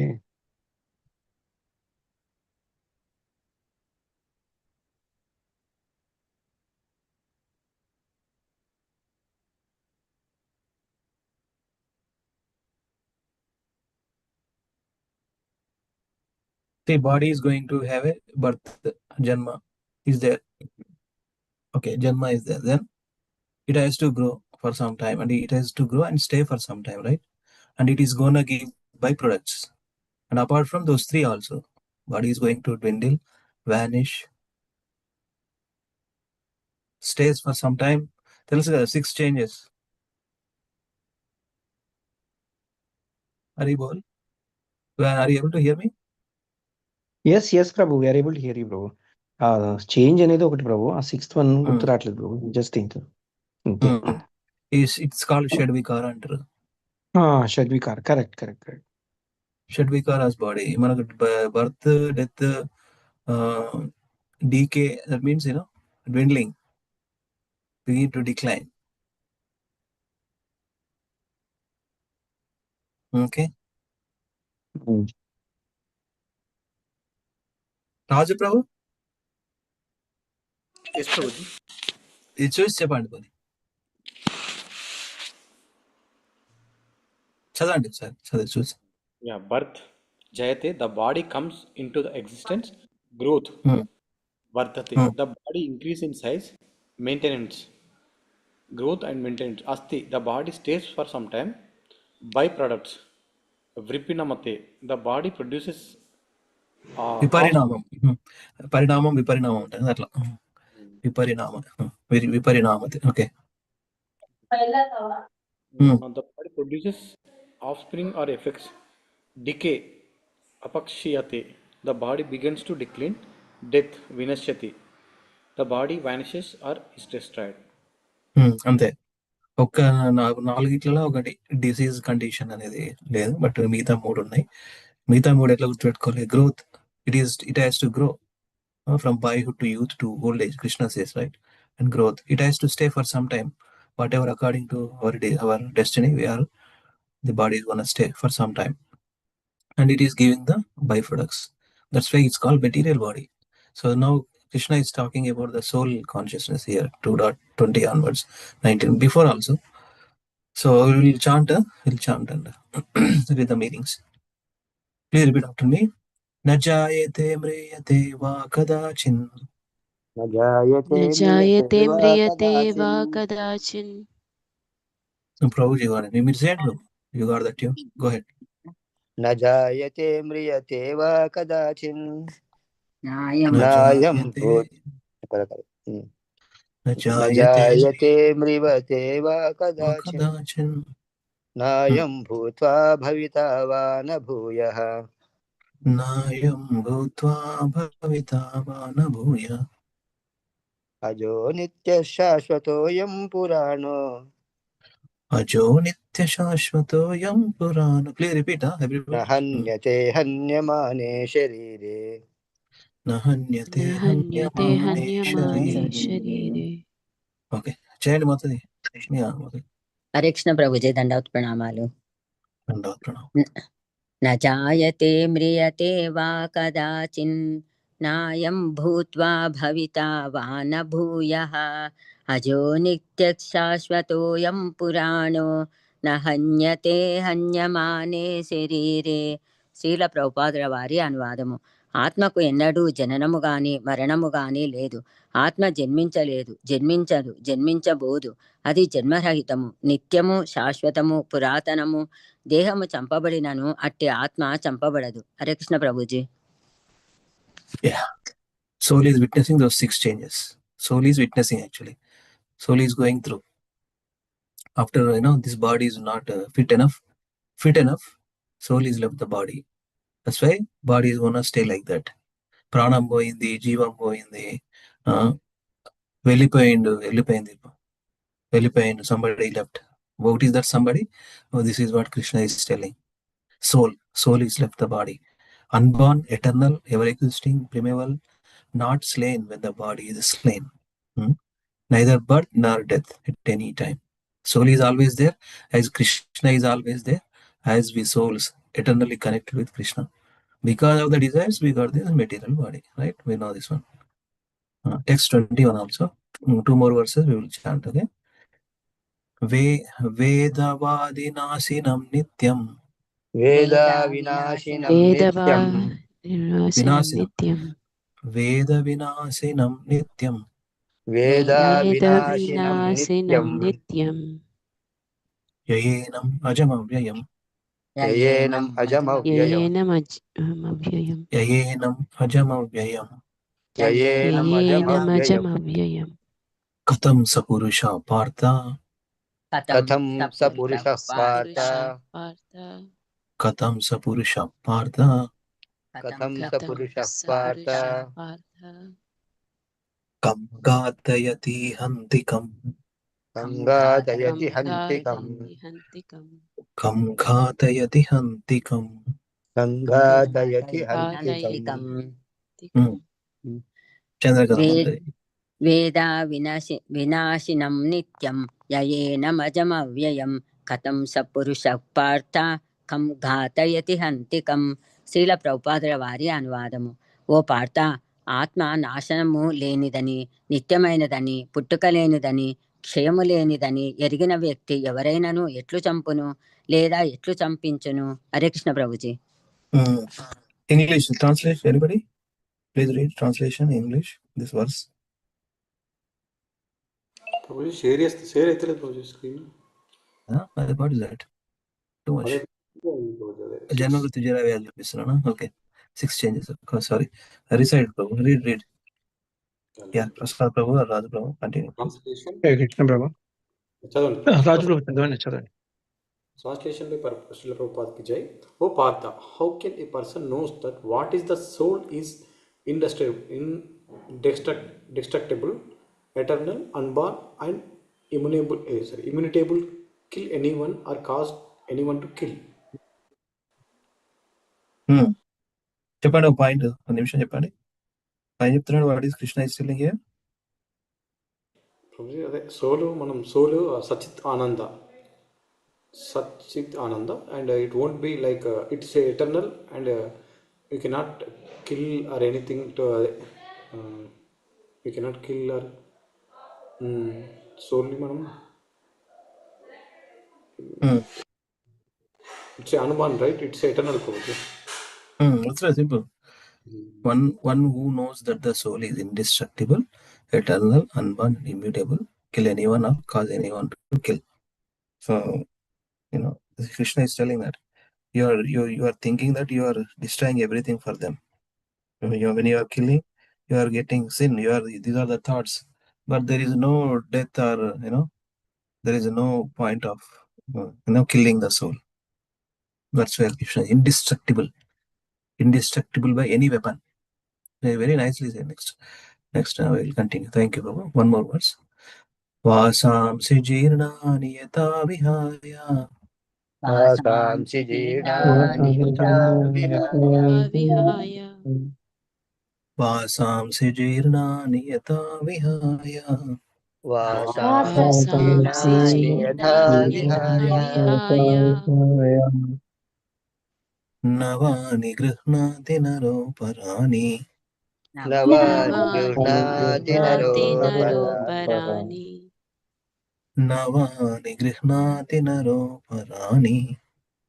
the body is going to have a birth. Janma is there. Okay, Janma is there. Then it has to grow for some time and it has to grow and stay for some time, right? And it is going to give byproducts. And apart from those 3 also, body is going to dwindle, vanish, stays for some time. Tell us 6 changes. Are you able to hear me? Yes Prabhu we are able to hear you Prabhu change అనేది ఒకటి ప్రభు ఆ 6th one గుర్తు రావట్లేదు Prabhu just think it's called షడ్వికార అంటారు షడ్వికార్ correct షడ్వికారాస్ body మనకు birth death decay that means dwindling, begin to decline. Okay. Raju Prabhu ఇది చూసి చెప్పండి పోనీ చదవండి సార్ చదివి చూసి Yeah, birth, Jayate, the body comes into the existence, growth, Vardhate, the body increase in size, maintenance, growth and maintenance. Asti, the body stays for some time, byproducts, Vripinamate, the body produces off. విపరిణామం పరిణామం విపరిణామం ఉంటుంది అట్లా విపరిణామ విపరిణామతి okay The body produces offspring or effects, decay, apakshiyate, the body begins to decline, death, vinashyati, the body vanishes or is destroyed. అంతే ఒక్క నాలుగిట్లలో ఒకటి disease condition అనేది లేదు, but మిగతా మూడు ఉన్నాయి. మిగతా మూడు ఎట్లా గుర్తుపెట్టుకోవాలి? Growth, it has to grow from boyhood to youth to old age, Krishna says right. And growth, it has to stay for some time, whatever according to our destiny we are, the body is gonna stay for some time and it is giving the byproducts. That's why it's called material body. So now Krishna is talking about the soul consciousness here, 2.20 onwards, 19 before also. So we'll chant and with the meanings. Please repeat after me. Najayate mriyate va kadachin. నజాయతే మ్రియతే వా కదాచిన్. Prabhuji, you say it. You got that tune. Go ahead. Najayate mriyate va kadachin. Najayate mriyate va kadachin. Nayam bhutva bhavita va na bhuyah. Nayam bhutva bhavita va na bhuyah. Ajo nitya shashvatoyam purano. Ajo nitya shashvatoyam purana. Please repeat, everybody. Nahanyate hanyamane sharire. Nahanyate హన్యతే hanyamane హన్యమానే sharire. శరీరే. Okay. Chant Matadi. Yeah, Matadi. Hare Krishna Prabhuji, దండవత్ ప్రణామాలు. Dandavad pranam. న జాయతే మ్రియతే వా కదాచిన్, నాయం భూత్వా భవితా వా న భూయః, అజో నిత్యః శాశ్వతోయం పురాణో న హన్యతే హన్యమానే శరీరే. శ్రీల ప్రభుపాదుల వారి అనువాదము. ఆత్మకు ఎన్నడూ జననము గాని మరణము గాని లేదు. ఆత్మ జన్మించలేదు, జన్మించదు, జన్మించబోదు. అది జన్మరహితము, నిత్యము, శాశ్వతము, పురాతనము. దేహము చంపబడినను అట్టి ఆత్మ చంపబడదు. Hare Krishna Prabhuji. Yeah. Soul is witnessing those 6 changes. Soul is witnessing actually. Soul is going through. After, this body is not fit enough, soul is left the body. That's why body is gonna stay like that. Pranam పోయింది, జీవం పోయింది, వెళ్ళిపోయింది, somebody left. What is that somebody? Oh, this is what Krishna is telling. Soul is left the body. Unborn, eternal, ever existing, primeval, not slain when the body is slain. Neither birth nor death at any time. Soul is always there, as Krishna is always there, as we souls eternally connected with Krishna. Because of the desires, we got this material body, right? We know this one. Text 21 also. 2 more verses we will chant, okay? Vedavadinasinam nityam. Veda vinashinam వేదవా nityam. నిత్యం. Veda vinasinam nityam. Veda వేద vinashinam వినాశినం nityam. నిత్యం. Yayenam ajamavyayam. Yayenam ajamavyayam. యయేనం అవ్యయం. Yayenam ajamavyayam. Yayenam యయేనం ajamavyayam. అవ్యయం. Katham sapurusha partha. Katham sapurusha partha. Katham sapurusha partha. Katham sapurusha partha. Kam ghātayati hantikam. Kam ghātayati hantikam. Kam ghātayati hantikam. Kam ghātayati hantikam. Chandrakanta. వేదా వినాశినం నిత్యం, యయేనమజమవ్యయం, కథం సపురుష పార్థ కం ఘాతయతి హంతికం. శ్రీల ప్రభుపాదుల వారి అనువాదము. ఓ పార్థ, ఆత్మ నాశనము లేనిదని, నిత్యమైనదని, పుట్టుక లేనిదని, క్షయము లేనిదని ఎరిగిన వ్యక్తి ఎవరైనాను ఎట్లు చంపును లేదా ఎట్లు చంపించును? Hare Krishna Prabhuji. English translation, anybody? Please read translation English, this verse. Prabhuji share అయితే లేదు Prabhuji screen. What is that? Too much. Janmagruti Jara Vyal చూపిస్తున్నాను. Okay. 6 changes. Oh, sorry. Recite Prabhu. Read. Yeah, Prasad Prabhu or Raj Prabhu. Continue. Translation Hare Krishna ప్రభు. చదవండి. రాజు ప్రభు చదవండి. Translation by Srila Prabhupada ki jai. O Partha, how can a person knows that what is the soul is indestructible, eternal, unborn, and immutable, kill anyone or cause anyone to kill? చెప్పండి ఒక point, ఒక నిమిషం చెప్పండి. ఆయన చెప్తున్నాడు what is Krishna is telling here. అదే సోలు, మనం సోలు సచిత్ ఆనంద, and it won't be like it's eternal, and you cannot kill or anything to you cannot kill or solely మనం it's anuman, right? It's eternal. It's very simple. One who knows that the soul is indestructible, eternal, unborn, immutable, kill anyone or cause anyone to kill. So Krishna is telling that you are thinking that you are destroying everything for them. When you are killing, you are getting sin. These are the thoughts, but there is no death or there is no point of killing the soul. That's where Krishna is indestructible by any weapon. Very nicely said. Next I will continue. Thank you, Prabhu. One more verse. Vasamsi jirnani yata vihaya. Vasamsi jirnani yata విహాయ Vasamsi jirnani yata vihaya. Vasamsi yata విహాయ Navani grihnati naro parani. Navani grihnati నరోపరాని Navani grihnati naro parani.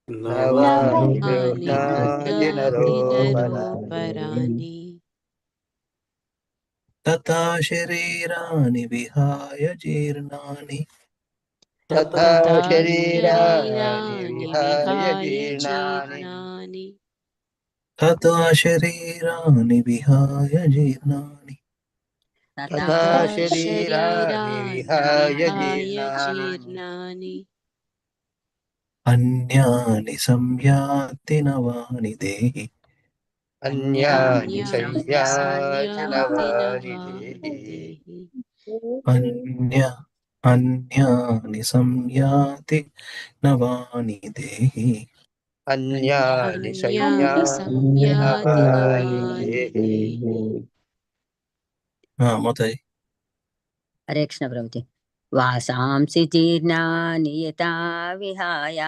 Navani నవాని grihnati నరోపరాని Tata sharirani vihaya jirnani. Tata శరీరాని sharirani విహాయ jirnani జీర్ణాని Tata sharirani vihaya jirnani. Tata sharirani vihaya విహాయ jirnani జీర్ణాని Anyani samyati navani dehi. Anyani అన్యాని sayyati Samyati navani నవాని dehi దేహి Anyani samyati navani dehi. Anyani అన్యాని sayyati Samyati navani నవాని dehi. దేహి. Matai. Hare Krishna Prabhuji. వాసాంసి జీర్ణాని యథా విహాయ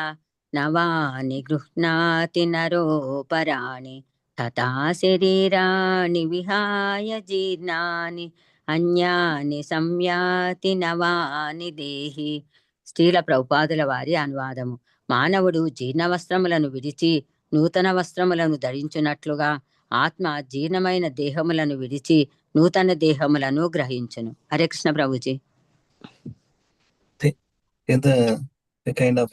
నవాని గృహ్ణాతి నరోపరాణి తథా శరీరాణి విహాయ జీర్ణాని అన్యాని సంయాతి నవాని దేహి. శ్రీల ప్రభుపాదుల వారి అనువాదము. మానవుడు జీర్ణ వస్త్రములను విడిచి నూతన వస్త్రములను ధరించున్నట్లుగా ఆత్మ జీర్ణమైన దేహములను విడిచి నూతన దేహములను గ్రహించును. Hare Krishna Prabhuji. The kind of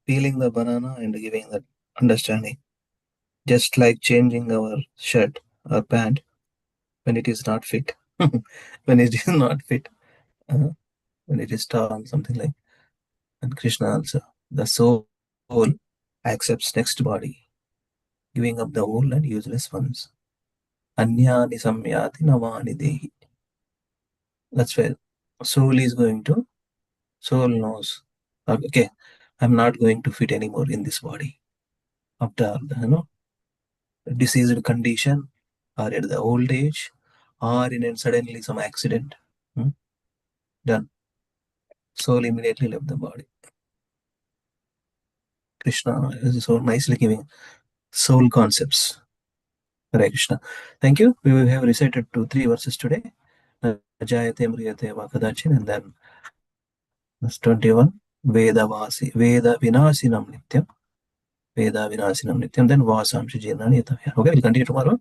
peeling the banana and giving that understanding, just like changing our shirt or pant when it is not fit. When it is not fit, when it is torn, something like. And Krishna also, the soul accepts next body, giving up the old and useless ones. Anyani samyati navani dehi. That's where soul is going to. Soul knows, okay, I'm not going to fit anymore in this body. After diseased condition, or at the old age, or in suddenly some accident, done. Soul immediately left the body. Krishna is so nicely giving soul concepts. Hare Krishna. Thank you. We have recited 2-3 verses today. Jayate Mriyate Vakadachin, and then Verse 21. Veda Vinasinam Nityam. Veda Vinasinam Nityam. Then Vasam Shijirnani Yatavya. Okay, we'll continue tomorrow.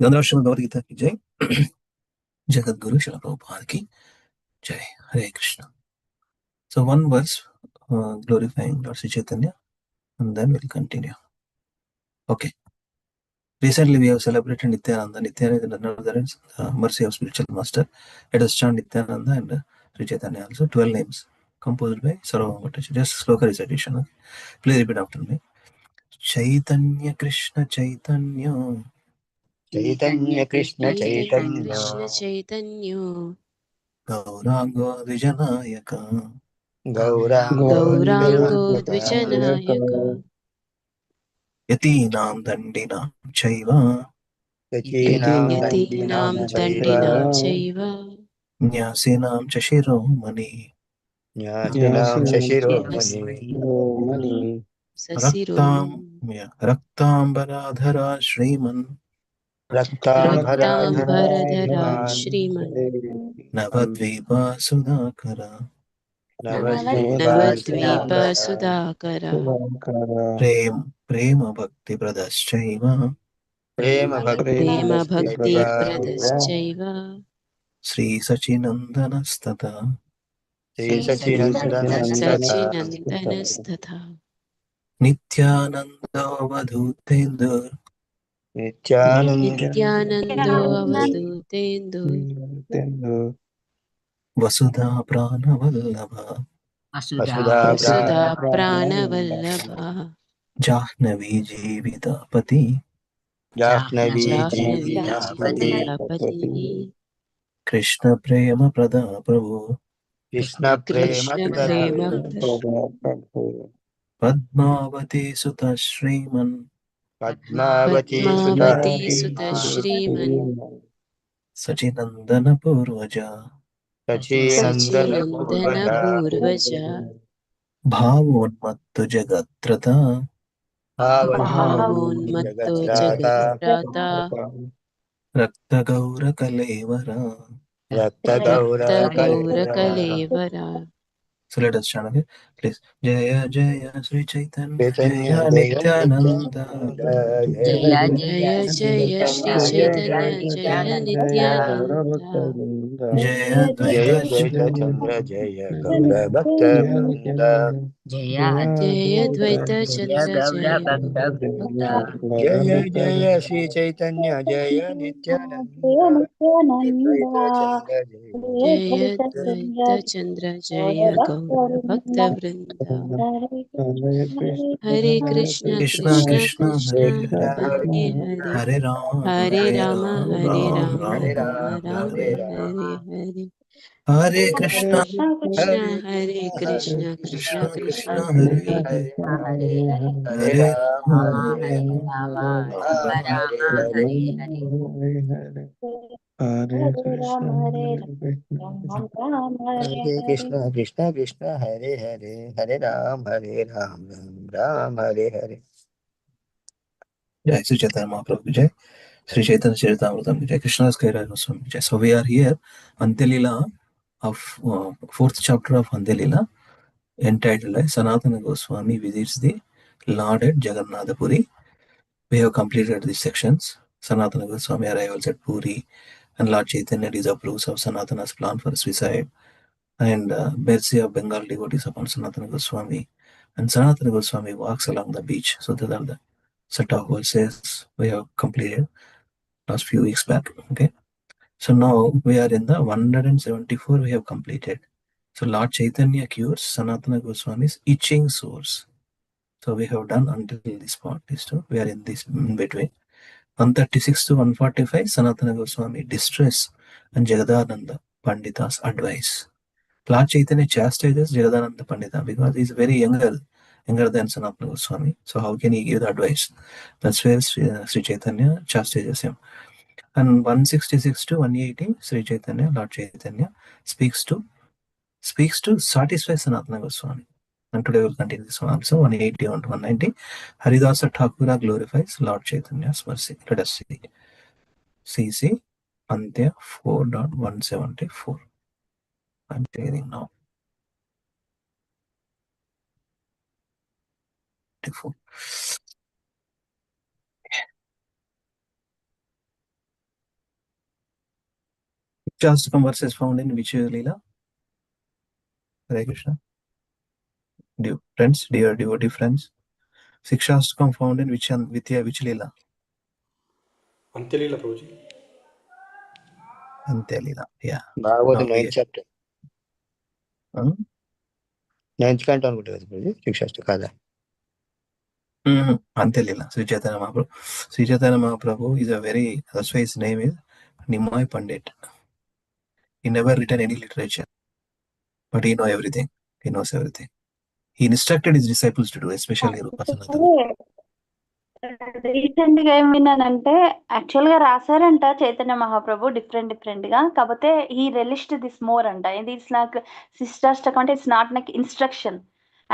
Gandrashram Gaur Gita ki Jai. Jagat Guru Srila Prabhupada ki Jai. Hare Krishna. So one verse glorifying Lord Sri Chaitanya, and then we'll continue. Okay. Recently we have celebrated Nityananda. Nityananda is another mercy of spiritual master. Let us chant Nityananda and Sri Chaitanya also. 12 names composed by Sarvabhauma Bhattacharya. Just sloka recitation. Okay? Please repeat after me. Chaitanya Krishna Chaitanya Chaitanya Krishna Chaitanya Chaitanya Krishna चैतन्यो Gauranga Vijanayaka Gaurango गौराङ्गो Dvijanayaka द्विजनायक Yatinam Dandinam Chaiva Yatinam यतीनां Dandinam दण्डिनां Chaiva चैव Nyasinam Chashiromani Nyasinam Shashiromani Mani Raktam ससिरोमणि Raktambaradhara Shriman Raktambaradhara रक्ताम्बरधरा Shriman श्रीमन् Navadvipa Sudhakara Navadvipa Nabadwip Sudhakara Sudhakar Prema Bhakti Pradaschaiva Prema प्रेम Bhakti भक्ति Pradachiva प्रदश्चैव Sri Sachinandanastata Sri Sachinandana Stata सचिनन्दनस्तथा Nityananda Vadhutendur Nityananda नित्यानन्दो अवधूतेन्दु Vasudha Pranavallabha Vasudha वसुधा Prana प्राणवल्लभा Jahnavi Jivitapati Jahnavi Jahnavi Jivitapati जीवितापतिः Krishna Prema Prada Prabhu Krishna Prema Krishna प्रेम Prabhu Padmavati Sutta Shriman Padmavati Sutta Padmavati सुत श्रीमन् Sachinandana Purvaja Sachinandana Sachinandan Purvaja पूर्वज Bhavoन्mattu Jagatrata Bhavanumattu भावोन्मत्तो Jagatrata जगत्प्राता Rakta Gaura Kalevara. Rakta Gaura Kalevara रक्तगौरकलेवरा So let us chant again, please. Jaya Jaya Sri Chaitanya Chaitanya Jaya Jaya Nityananda Nityananda Jaya जय जय जय श्री जय श्री चैतन्य चैतन्य जय जय Nityanand Nityanand Jaya Jaya Dvaita Dvaita Chandra Chandra Jaya Gaura Bhakta Vrinda जय जय द्वैत जय चन्द्र गौर जय भक्त वृंद Jaya Jaya Sri Chaitanya Jaya Nityananda Jaya Dvaita Chandra Jaya जय द्वैत चन्द्र जय गौर भक्तवृन्द हरे Krishna Krishna Krishna Krishna Krishna Hare Krishna Hare Hare Hare Hare Hare Ram Hare Hare Ram Ram Hare Ram Ram Hare Ram Ram Ram Hare Ram Hare Hare Hare Ram Hare Hare Krishna Krishna Hare Hare Hare Krishna Krishna Krishna Krishna Krishna Hare Hare Hare Hare Hare Hare Hare Ram Ram Ram Hare Hare Hare Ram Ram Ram Ram Hare Hare Hare Hare Hare Krishna, Hare Krishna, Hare Krishna Krishna Krishna Hare Hare Hare Ram Hare Ram Ram Ram Hare Hare Jai Sri Chaitanya Mahaprabhu ki Jai. Sri Chaitanya Charitamrita ki Jai. Krishna's Kairaj Goswami ki Jai. So we are here, Antyalila of fourth chapter of Antyalila, entitled as Sanatana Goswami visits the Lord at Jagannath Puri. We have completed these sections. Sanatana Goswami arrivals at Puri and Lord Chaitanya disapproves of Sanatana's plan for suicide and mercy of Bengal devotees upon Sanatana Goswami. And Sanatana Goswami walks along the beach. So these are the set of verses we have completed last few weeks back. Okay. So now we are in the 174 we have completed. So Lord Chaitanya cures Sanatana Goswami's itching sores. So we have done until this part. This too. We are in this in between. 136 to 145 Sanatana Goswami distress and Jagadananda Pandita's advice. Lord Chaitanya chastises Jagadananda Pandita because he is very younger than Sanatana Goswami. So how can he give the advice? That's where Sri Chaitanya chastises him. And 166 to 180 Sri Chaitanya, Lord Chaitanya speaks to satisfy Sanatana Goswami. And today we'll continue this one also, 181 to 190. Haridasa Thakura glorifies Lord Chaitanya's mercy. Let us see. CC Antya 4.174. I'm sharing now. Beautiful. Shikshastakam verse is found in which Leela? Hare Krishna. Dear devotee friends, Shikshastakam found in which Leela? Antya Leela, Prabhuji. Antya Leela. Yeah. Bhagavad 9th chapter. 9th canto అనుకుంటుంది కదా శిక్షాష్ట కాదా? Antya Leela. Sri Chaitanya Mahaprabhu. Sri Chaitanya Mahaprabhu is a very, that's why his name is Nimai Pandit. He never written any literature, but he knows everything. He knows everything. He instructed his disciples to do, especially Rupa Sanatana. Recent గా ఏం విన్నానంటే actual గా రాశారంట చైతన్య మహాప్రభు different గా, కాకపోతే he రెలిష్డ్ this more అంట. ఇది it's నాకు శిష్టాష్టకం అంటే ఇట్స్ నాట్ నాకు ఇన్స్ట్రక్షన్.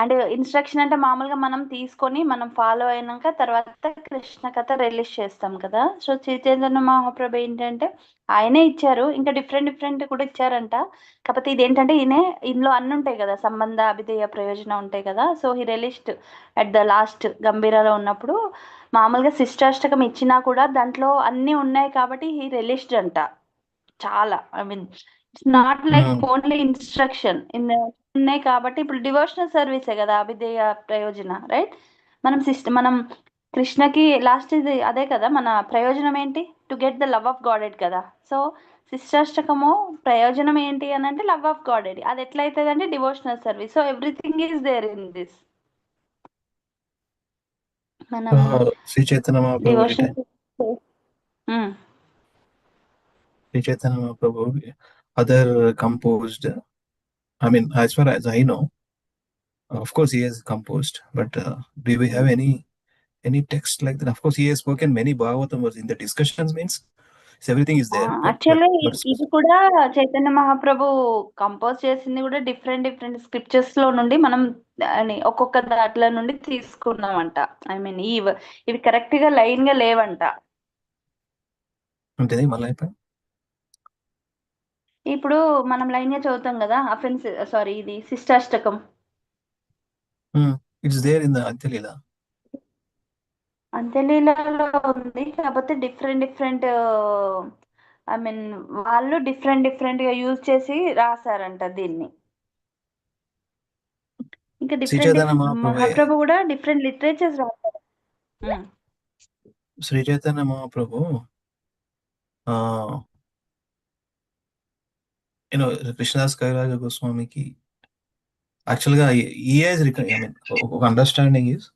అండ్ ఇన్స్ట్రక్షన్ అంటే మామూలుగా మనం తీసుకొని మనం ఫాలో అయినాక తర్వాత కృష్ణ కథ రిలీజ్ చేస్తాం కదా. సో చైతన్య మహాప్రభు ఏంటంటే ఆయనే ఇచ్చారు, ఇంకా డిఫరెంట్ కూడా ఇచ్చారంట. కాకపోతే ఇది ఏంటంటే ఇందులో అన్ని ఉంటాయి కదా, సంబంధ అభిధేయ ప్రయోజనం ఉంటాయి కదా. So he released at the last గంభీరాలో ఉన్నప్పుడు మామూలుగా శిష్టాష్టకం ఇచ్చినా కూడా దాంట్లో అన్ని ఉన్నాయి కాబట్టి హీ రిలీజ్డ్ అంట. చాలా I mean it's not like only instruction ఉన్నాయి కాబట్టి ఇప్పుడు డివోషనల్ సర్వీసే కదా అభిధేయ ప్రయోజన, రైట్? మనం కృష్ణకి లాస్ట్ ఇది అదే కదా మన ప్రయోజనం ఏంటి, to get the love of గాడెడ్ కదా. సో శిష్టాష్టకము ప్రయోజనం ఏంటి అని అంటే లవ్ ఆఫ్ గాడెడ్. అది ఎట్లయితుంది అంటే devotional service. So everything is there in this. మనం Sri Chaitanya Mahaprabhu devotion Sri Chaitanya Mahaprabhu, other composed, I mean, as far as I know, of course he has composed, but do we have any text like that? Of course he has spoken many Bhagavatam verses in the discussions, means so everything is there. Actually ఇది కూడా Chaitanya Mahaprabhu compose చేసింది కూడా different scriptures లో నుండి మనం ఒక్కొక్క దాంట్లో నుండి తీసుకున్నామంట. ఐ మీన్ ఇవి కరెక్ట్ గా లైన్ గా లేవంట. అంటే మళ్ళీ ఇప్పుడు మనం లైన్ గా చదువుతాం కదా ఇది శిష్టాష్టకం. It's there in the Antyalila. అంత్యలీలలో ఉంది, కాకపోతే డిఫరెంట్ ఐ మీన్ వాళ్ళు డిఫరెంట్ గా యూజ్ చేసి రాశారంట దీన్ని. ఇంకా మహాప్రభు కూడా డిఫరెంట్ లిటరేచర్స్ రాశారు. శ్రీ చైతన్య మహాప్రభు కృష్ణదాస్ కవిరాజ గోస్వామికి యాక్చువల్గా ఒక understanding is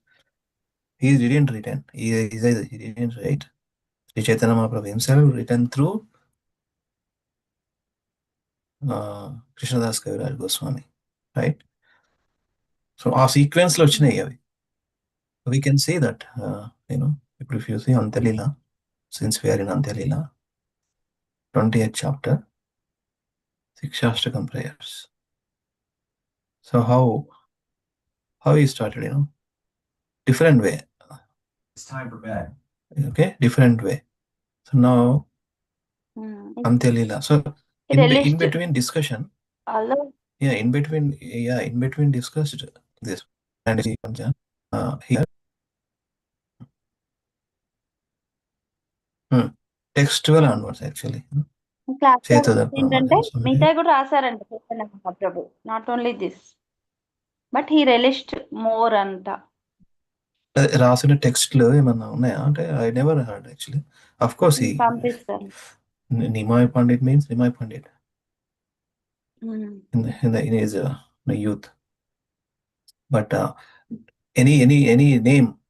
he didn't written. He didn't write. Sri Chaitanya Mahaprabhu himself written through Krishnadas Kaviraj Goswami, right? So our sequence lo vachinai avi. We can say that if you see Antyalila, since we are in Antyalila, 20th chapter, Shikshastakam prayers. So how he started, different way. It's time for bed. Okay, different way. So now Antyalila. So in between discussion, in between discussed this and here textual onwards actually. ఏంటంటే మిగతా కూడా రాశారంట Chaitanya Mahaprabhu, not only this, but he released more అంట. రాసిన టెక్స్ట్లు ఏమన్నా ఉన్నాయా అంటే I never heard actually. Of course he పంపిస్తాను. Nimai Pandit means Nimai Pandit in his youth. But any name,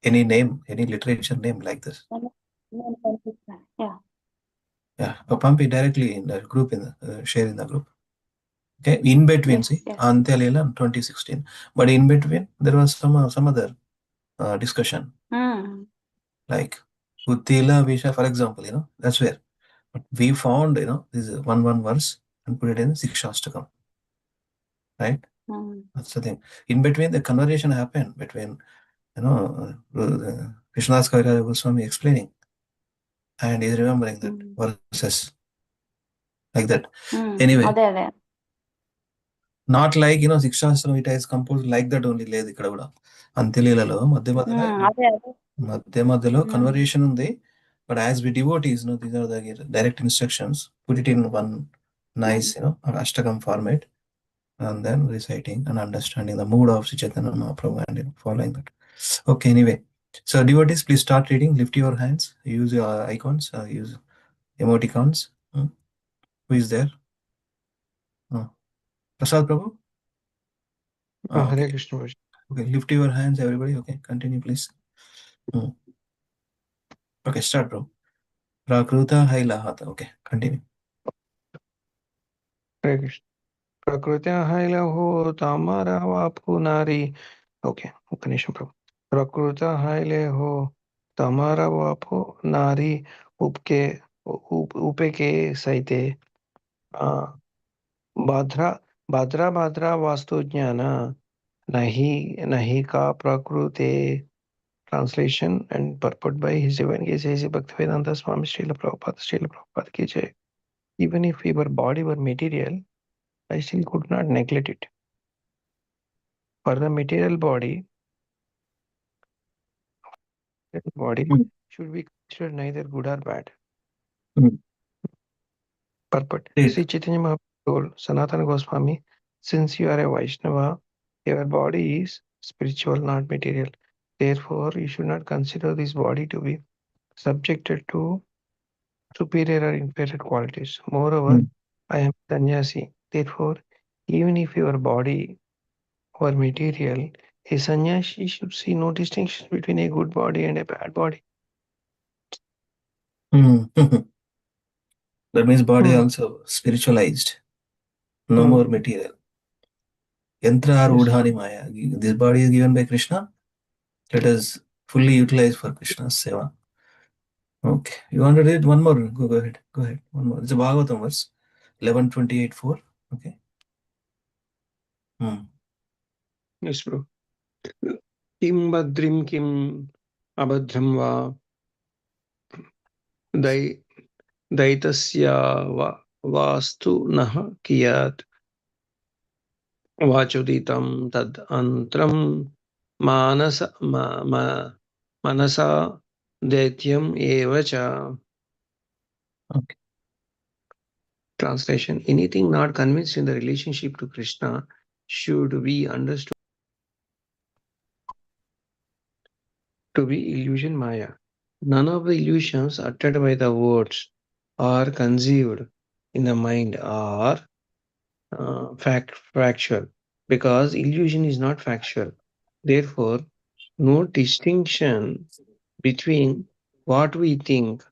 any literature name like this? Yeah, Pampi directly in the group, share in the group. Okay, in between, see, Antyalila 2016. But in between, there was some other discussion. Like Uttila Visha, for example, that's where. But we found, this is one verse and put it in Shikshastakam. Right? That's the thing. In between, the conversation happened between, Krishnadas Kaviraj Goswami explaining and he's remembering that verses like that. Anyway, not like శిక్షాస్త్రం it his compose like that only లేదు ఇక్కడ కూడా. అంత్యలీలలో మధ్య మధ్యలో conversation ఉంది. But as we devotees these are the direct instructions, put it in one nice ashtakam format, and then reciting and understanding the mood of Sri Chaitanya Mahaprabhu and following that. Okay, anyway. So devotees, please start reading. Lift your hands. Use your icons. Use emoticons. Who is there? Prasad Prabhu? Hare Okay. Krishna. Okay, lift your hands, everybody. Okay, continue, please. Okay, start, bro. Prakruta Hailahata. Okay, continue. Hare Krishna. Prakrutya hailahu tamara vapu nari. Okay, Upanishad Prabhu. Prakrutya hailahu tamara vapu nari upke upeke saite badra badra badra vastu jnana nahi ka prakrute. Translation and purport by His Divine Grace A.C. Bhaktivedanta Swami Srila Prabhupada ki jai. Even if your body were material, I still could not neglect it. For the material body should be considered neither good or bad. Purport. Sri Chaitanya Mahaprabhu told Sanatana Goswami, since you are a Vaishnava, your body is spiritual, not material. Therefore, you should not consider this body to be subjected to superior or inferior qualities. Moreover, I am sannyasi. Therefore, even if your body were material, a sannyasi should see no distinction between a good body and a bad body. That means body also spiritualized. No more material. Yantra Rudhani Maya. This body is given by Krishna. Let us fully utilize for Krishna's seva. Okay. You want to read one more? Go ahead. Go ahead. One more. It's a Bhagavatam verse. 11:28:4. Okay. Yes, bro. Kim badrim kim abhadram va daitasya vastu naha kiyat vachuditam tad antram manasa daityam evacha. Okay. Translation. Anything not convinced in the relationship to Krishna should be understood to be illusion maya. None of the illusions uttered by the words or conceived in the mind are factual, because illusion is not factual. Therefore, no distinction between what we think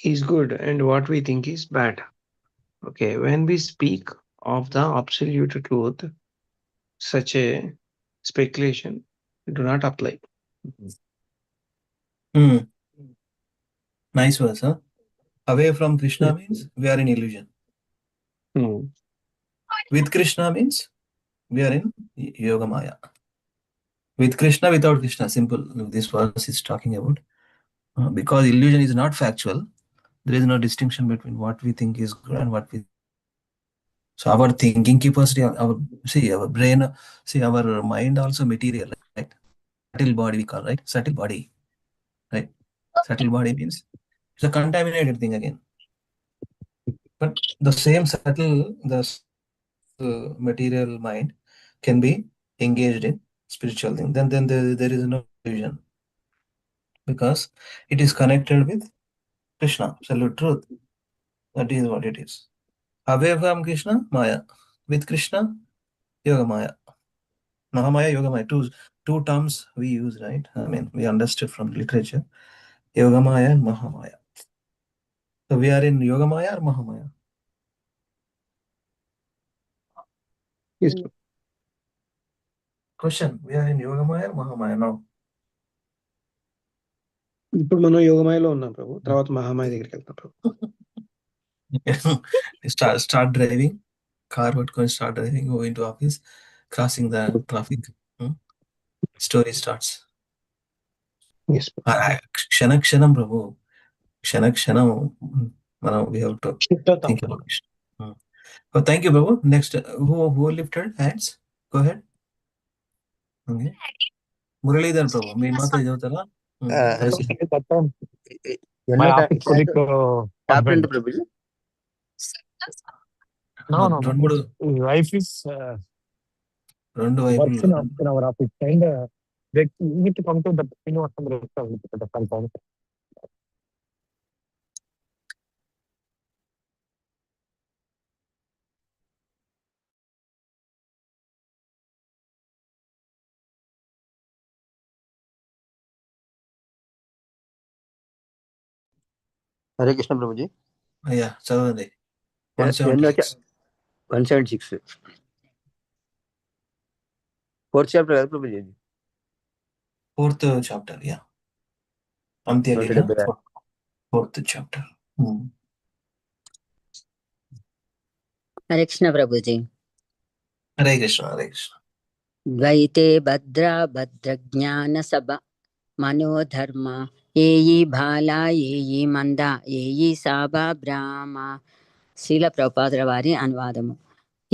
is good and what we think is bad. Okay, when we speak of the absolute truth, such a speculation do not apply. Nice verse, huh? Away from Krishna means we are in illusion. With Krishna means we are in Yoga Maya. With Krishna, without Krishna, simple. This verse is talking about. Because illusion is not factual, there is no distinction between what we think is good and what we. So our thinking capacity, our brain, our mind also material, right? Subtle body we call, right? Subtle body, right? Subtle body means it's a contaminated thing again. But the same subtle, the material mind can be engaged in spiritual thing. Then there is no illusion, because it is connected with Krishna, absolute truth. That is what it is. Away from Krishna, Maya. With Krishna, Yoga Maya. Mahamaya, Yoga Maya. Two terms we use, right? I mean, we understood from literature. Yoga Maya and Mahamaya. So we are in Yoga Maya or Mahamaya? Yes. Question: we are in Yoga Maya or Mahamaya now? ఇప్పుడు మనం యోగమాయలో ఉన్నాం ప్రభు, తర్వాత మహామాయ దగ్గరికి వెళ్తాం ప్రభు. Start driving, car going, start driving, go into office, crossing the traffic. Story starts. Yes. Kshanam Prabhu. Kshanam. We have to think about it. Oh, thank you, Babu. Next, who lifted hands? Go ahead. Okay. Muralidhar Prabhu, మీ మాతో చదువుతారా? My office colleague husband. Prabhuji. No. రెండు మూడు His wife is రెండు works వైపులు in our office, and they need to come to the Srinivasan restaurant at the compound. Hare Krishna Prabhuji. అయ్యా చదవండి. ఎన్నో 176 4th chapter కదా ప్రభుజీ? 4th chapter. యా, అంత్య లీల 4th చాప్టర్. హరే కృష్ణ ప్రభుజీ. హరే కృష్ణ, హరే కృష్ణ. ద్వైతే భద్ర జ్ఞాన సభ మనోధర్మ ఏయి బాల ఏయి మంద ఏయి సాబ బ్రాహ్మ. శ్రీల ప్రభుపాదుల వారి అనువాదము.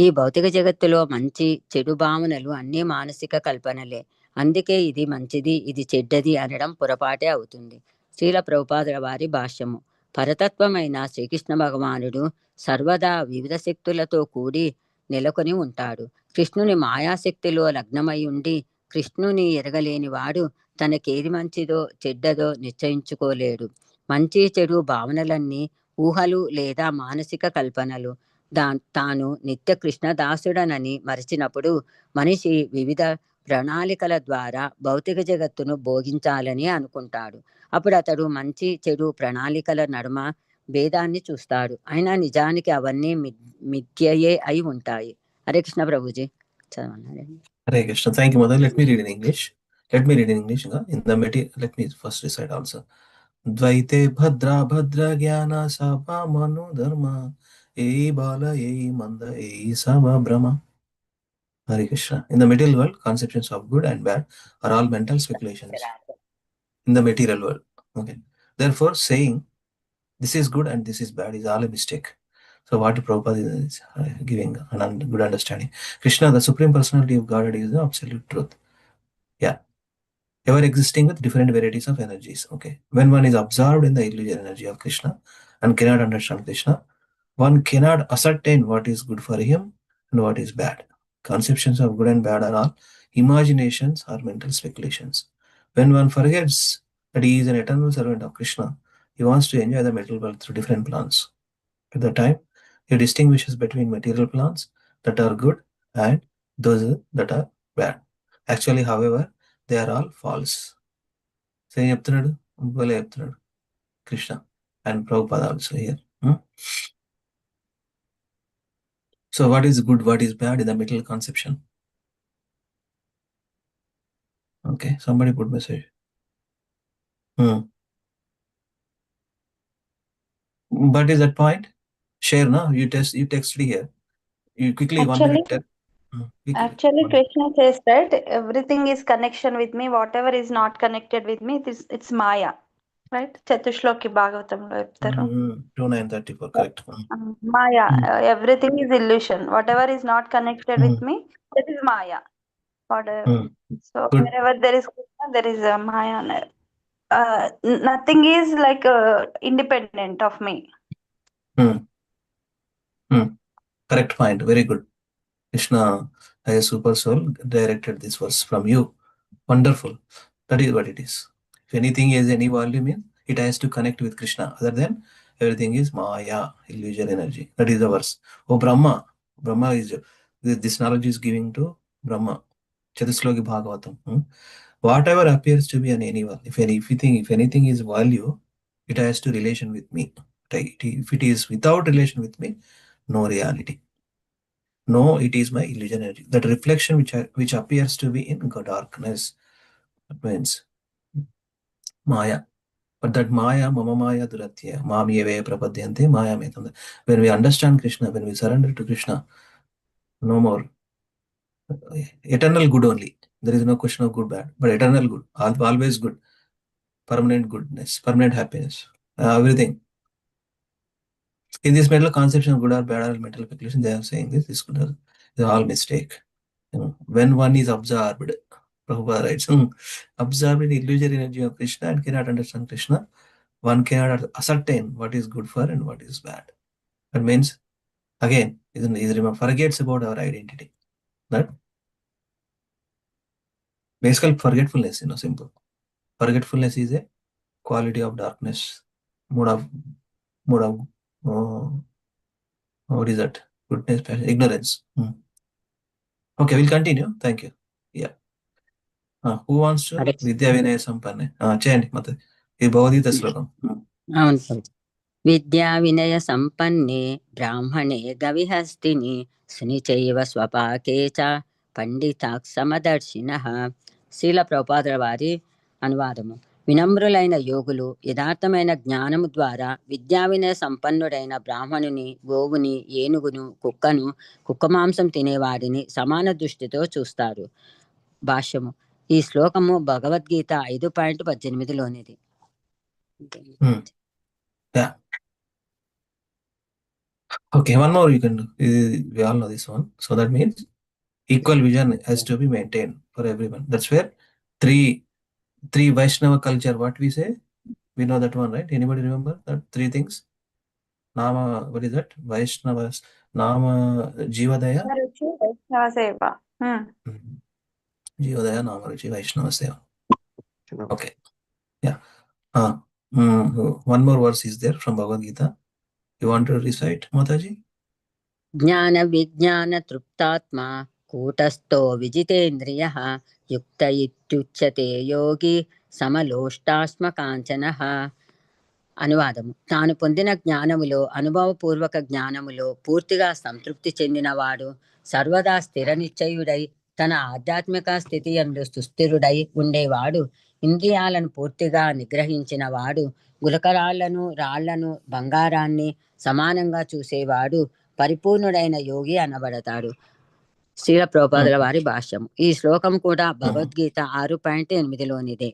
ఈ భౌతిక జగత్తులో మంచి చెడు భావనలు అన్ని మానసిక కల్పనలే. అందుకే ఇది మంచిది, ఇది చెడ్డది అనడం పొరపాటే అవుతుంది. శ్రీల ప్రభుపాదుల వారి భాష్యము. పరతత్వమైన శ్రీకృష్ణ భగవానుడు సర్వదా వివిధ శక్తులతో కూడి నెలకొని ఉంటాడు. కృష్ణుని మాయాశక్తిలో లగ్నమై ఉండి కృష్ణుని ఎరగలేని వాడు తనకేది మంచిదో చెడ్డదో నిశ్చయించుకోలేడు. మంచి చెడు భావనలన్నీ ఊహలు లేదా మానసిక కల్పనలు. తాను నిత్య కృష్ణదాసుడనని మరిచినప్పుడు మనిషి వివిధ ప్రణాళికల ద్వారా భౌతిక జగత్తును భోగించాలని అనుకుంటాడు. అప్పుడు అతడు మంచి చెడు ప్రణాళికల నడుమ భేదాన్ని చూస్తాడు. అయినా నిజానికి అవన్నీ మిథ్యయే అయి ఉంటాయి. హరే కృష్ణ ప్రభుజీ. చదవన్నారండి. Hare Krishna. Thank you mother. Let me read in English. In the material, let me first recite also. Dvaite bhadra jnana sabha mano dharma ei bala ei manda ei sama brahma. Hare Krishna. In the material world, conceptions of good and bad are all mental speculations. In the material world. Okay. Therefore, saying this is good and this is bad is all a mistake. So what Prabhupada is giving a good understanding. Krishna, the Supreme Personality of Godhead, is the absolute truth. Yeah. Ever existing with different varieties of energies. Okay. When one is absorbed in the illusion energy of Krishna and cannot understand Krishna, one cannot ascertain what is good for him and what is bad. Conceptions of good and bad are all imaginations or mental speculations. When one forgets that he is an eternal servant of Krishna, he wants to enjoy the material world through different plans. At the time, he distinguishes between material plans that are good and those that are bad. Actually, however, they are all false. Say చెప్తున్నాడు, భలే చెప్తున్నాడు Krishna. And Prabhupada also here. So what is good, what is bad in the middle conception? Okay, somebody put message. What is that point? Share, no? You text here. You quickly, Actually, 1 minute. Actually, Krishna says that everything is connection with me. Whatever is not connected with me, it's Maya. Right? Chatushloki Bhagavatamlo చెప్తారు. 2934, correct. Maya. Everything is illusion. Whatever is not connected with me, that is Maya. Whatever. So Good. wherever there is Krishna, there is a Maya. Nothing is like independent of me. Correct point. Very good. Krishna, as a super soul, directed this verse from you. Wonderful. That is what it is. If anything has any volume in, it has to connect with Krishna. Other than everything is Maya, illusion energy. That is the verse. Oh, Brahma. Brahma is, this knowledge is giving to Brahma. Chatusloki Bhagavatam. Whatever appears to be an anyone, if anything is value, it has to relation with me. If it is without relation with me, no reality. No, it is my illusion energy. That reflection which appears to be in darkness. That means Maya. But that Maya, Mama Maya Duratya, Mamyeve Prapadyante, Maya Metanda. When we understand Krishna, when we surrender to Krishna, no more. Eternal good only. There is no question of good, bad. But eternal good. Always good. Permanent goodness. Permanent happiness. Everything. In this mental conception, good or bad or mental speculation, they are saying this is all mistake. When one is absorbed, Prabhupada writes, absorbed in illusory energy of Krishna and cannot understand Krishna, one cannot ascertain what is good for and what is bad. That means, again, forgets about our identity. That basically forgetfulness, simple. Forgetfulness is a quality of darkness, mode of what is that? Goodness, passion, ignorance. Okay, we'll continue. Thank you. Yeah. Who wants to? Vidya Vinaya Sampanne. Chanting, Mata. This Bhagavad Slokam. అవును ప్రభుజీ. విద్యా వినయ సంపన్నే బ్రాహ్మణే గవిహస్తిని సునిచైవ స్వపాకే చ పండితాక్ సమదర్శిన. శీల ప్రభుపాదుల వారి అనువాదము. వినమ్రులైన యోగులు యథార్థమైన జ్ఞానము ద్వారా విద్యా వినయ సంపన్నుడైన బ్రాహ్మణుని, గోవుని, ఏనుగును, కుక్కను, కుక్క మాంసం తినేవాడిని సమాన దృష్టితో చూస్తారు. భాష్యము. ఈ శ్లోకము Bhagavad Gita 5.18లోనిది. Yeah. Okay, one more you can do. We all know this one. So that means equal vision has to be maintained for everyone. That's where three Vaishnava culture, what we say, we know that one, right? Anybody remember that three things? Nama, what is that? Vaishnavas, Nama, Jivadaya? Jivadaya, Nama, Ruchi, Vaishnava Seva. Okay. Yeah. One more verse is there from Bhagavad Gita. You want to recite, Mataji? జ్ఞాన విజ్ఞాన తృప్తాత్మా కూటస్థో విజితేంద్రియః యుక్త ఇత్యుచ్యతే యోగి సమలోష్టాస్మ కాంచనః. అనువాదము. తాను పొందిన జ్ఞానములో, అనుభవపూర్వక జ్ఞానములో పూర్తిగా సంతృప్తి చెందినవాడు, సర్వదా స్థిర నిశ్చయుడై తన ఆధ్యాత్మిక స్థితి యందు సుస్థిరుడై ఉండేవాడు, ఇంద్రియాలను పూర్తిగా నిగ్రహించిన వాడు, గులకరాళ్లను, రాళ్లను, బంగారాన్ని సమానంగా చూసేవాడు పరిపూర్ణుడైన యోగి అనబడతాడు. శ్రీల ప్రభుపాదుల వారి భాష్యం. ఈ శ్లోకం కూడా Bhagavad Gita 6.8లోనిదే.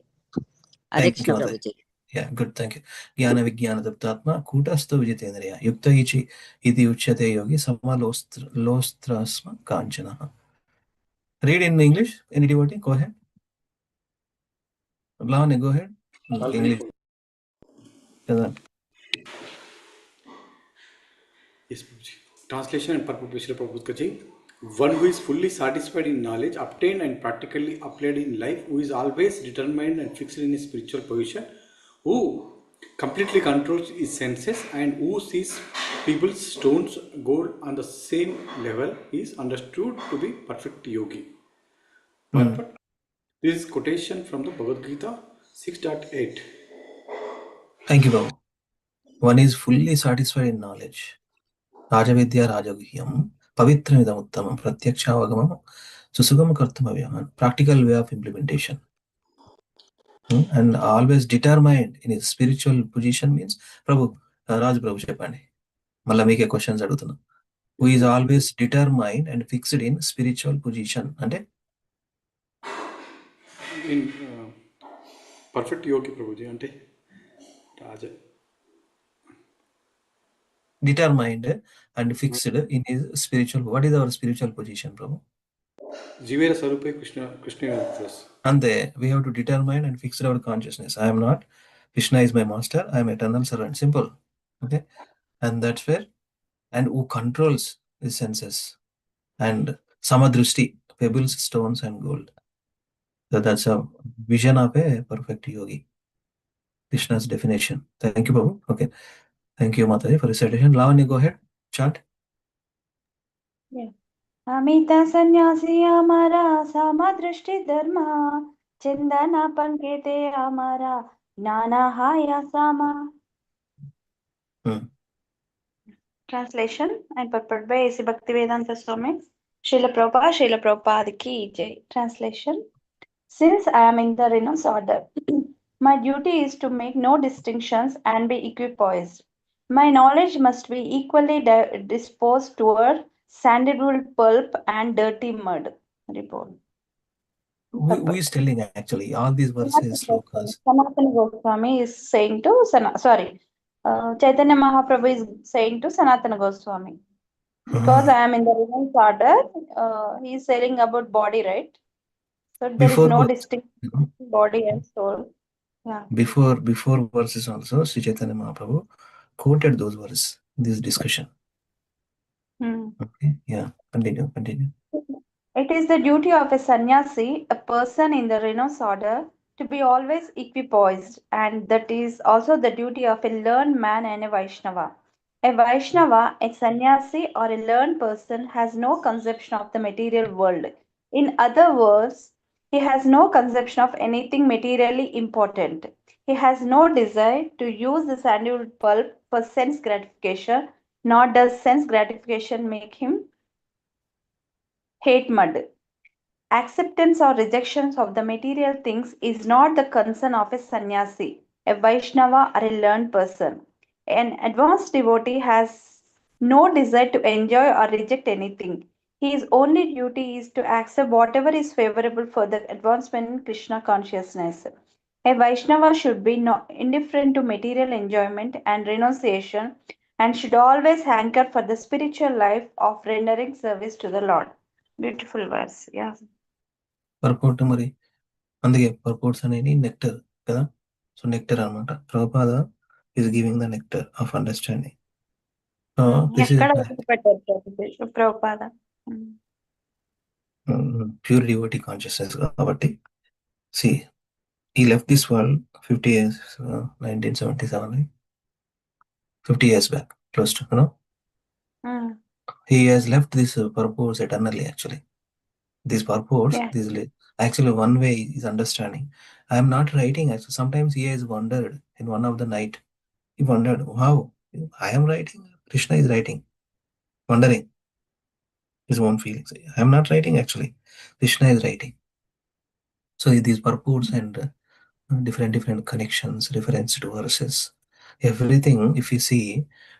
Hare Krishna Prabhuji. Yeah, good, thank you. Jnana Vijnana Taptatma Kutasto Vijitendriya Yukta Ichi Iti Uchyate Yogi Samalostrasma Kanchana. Read in English. Any devotee? Go ahead. Lavanya, go ahead. English. Yes, Prabhuji. Translation and purpose of Prabhuji. One who is fully satisfied in knowledge, obtained and practically applied in life, who is always determined and fixed in his spiritual position, who completely controls his senses and who sees people's stones, gold on the same level, is understood to be perfect yogi. Perfect. This is quotation from the Bhagavad Gita 6.8. Thank you, Babu. One is fully satisfied in knowledge. Rajavidya Rajaguhyam Pavitramidam Uttamam Pratyakshavagam Susugam Kartamavyam. Practical way of implementation. And always determined in his spiritual position means Prabhu, Raj Prabhu Chepani. Malla meeke questions adugutunna. Who is always determined and fixed in spiritual position. Ante In perfect yogi, Prabhuji, ante Raja. Determined and fixed in his spiritual. What is our spiritual position, Prabhu? Jivera Sarupe Krishna Plus. And there we have to determine and fix our consciousness. I am not. Krishna is my master. I am eternal servant. Simple. Okay. And that's where, and who controls his senses. And Samadrusti, pebbles, stones, and gold. So that's a vision of a perfect yogi. Krishna's definition. Thank you, Prabhu. Okay. Thank you, Mataji, for recitation. Lavanya, go ahead. Chant. Yeah. Amita sannyasi amara samadrishti dharma chindana pankete amara gnana haya sama. Translation and purport by A.C. Bhaktivedanta Swami. Srila Prabhupada ki jai. Translation. Since I am in the renounced order, my duty is to make no distinctions and be equipoised. My knowledge must be equally disposed toward sandalwood pulp and dirty mud. Report. Who is telling actually all these verses, slokas? Sanatana Goswami is saying to Chaitanya Mahaprabhu is saying to Sanatana Goswami, because I am in the reverse order, he is saying about body, right? So there is no distinction between body and soul. Yeah. Before verses also, Sri Chaitanya Mahaprabhu quoted those verses in this discussion. Okay, yeah, continue. It is the duty of a sannyasi, a person in the reverse order, to be always equipoised, and that is also the duty of a learned man and a Vaishnava. A Vaishnava, a sannyasi, or a learned person has no conception of the material world. In other words, he has no conception of anything materially important. He has no desire to use the sandalwood pulp for sense gratification, nor does sense gratification make him hate mud. Acceptance or rejection of the material things is not the concern of a sannyasi, a Vaishnava, or a learned person. An advanced devotee has no desire to enjoy or reject anything. His only duty is to accept whatever is favorable for the advancement in Krishna consciousness. A Vaishnava should be indifferent to material enjoyment and renunciation and should always hanker for the spiritual life of rendering service to the Lord. Beautiful verse, yeah. Purport మరి అందుకే purports అనేది nectar కదా, so nectar అన్నమాట. Prabhupada is giving the nectar of understanding. This is Prabhupada. Pure devotee consciousness కాబట్టి. See, he left this world 50 years, 1977, 50 years back, close to, He has left this purpose eternally, actually. This purpose, actually one way is understanding. I am not writing. Actually, sometimes he has wondered in one of the night. He wondered, how I am writing, Krishna is writing, wondering his own feelings. I am not writing, actually. Krishna is writing. So these purports and different connections, reference to verses, everything, if you see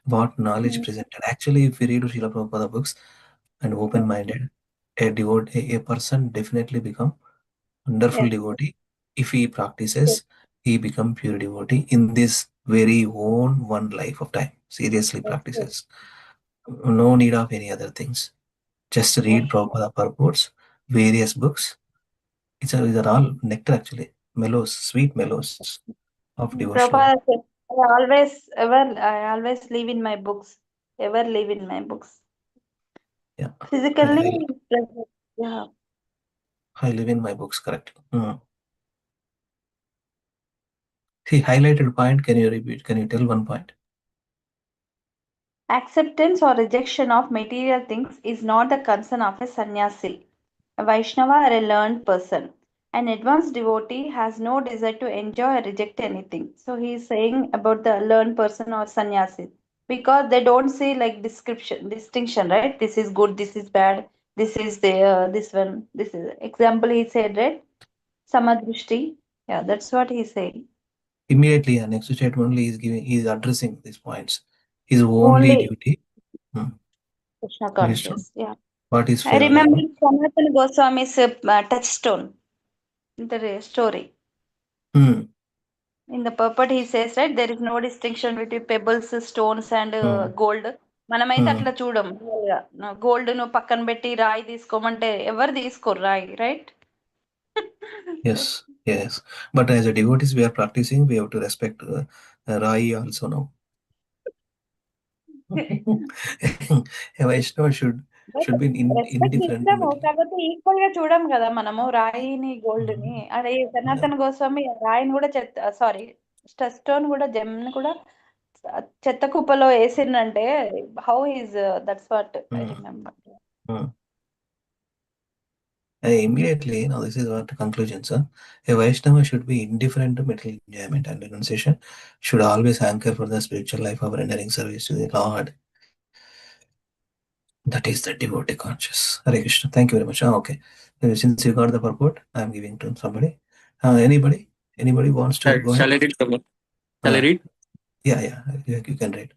what knowledge presented. Actually, if you read Srila Prabhupada books and open-minded, a person definitely become wonderful devotee. If he practices, he become pure devotee in this very own one life of time. Seriously practices. No need of any other things. Just read Prabhupada purports, various books. These are all nectar, actually. Mellows, sweet mellows of devotional. Prabhupada, I always live in my books. Ever live in my books. Yeah. Physically, yeah. I live in my books, correct. See, highlighted point, can you repeat? Can you tell one point? Acceptance or rejection of material things is not the concern of a sannyasi, a Vaishnava, or a learned person. An advanced devotee has no desire to enjoy or reject anything. So he is saying about the learned person or sannyasi, because they don't see like distinction, right? This is good, this is bad, this is this one, this is example he said, right? Samadrishti. Yeah, that's what he's saying. Immediately, next statement only is addressing these points. His only duty. Krishna conscious. Yeah. What is I remember favorable? Sanatana Goswami's touchstone in the story. In the purport, he says, right, there is no distinction between pebbles, stones, and gold. మనమైతే అట్లా చూడం gold ను పక్కన పెట్టి రాయి తీసుకోమంటే ఎవరు తీసుకోరు రాయి, right? Yes. But as a devotees, we are practicing. We have to respect Rai also now. A Vaishnava should be indifferent. కాబట్టి ఈక్వల్ గా చూడం కదా మనము రాయిని గోల్డ్ ని. అదే సనాతన గోస్వామి రాయిని కూడా సారీ స్టోన్ కూడా జెమ్ ని కూడా చెత్త కుప్పలో వేసిందంటే how is that's what I remember. Immediately, now this is what the conclusion, sir. A Vaishnava should be indifferent to material enjoyment and renunciation, should always hanker for the spiritual life of rendering service to the Lord. That is the devotee conscious. Hare Krishna. Thank you very much. Okay. Since you got the purport, I am giving to somebody. Anybody wants to go ahead? Shall I read? Shall I read? Yeah. You can read.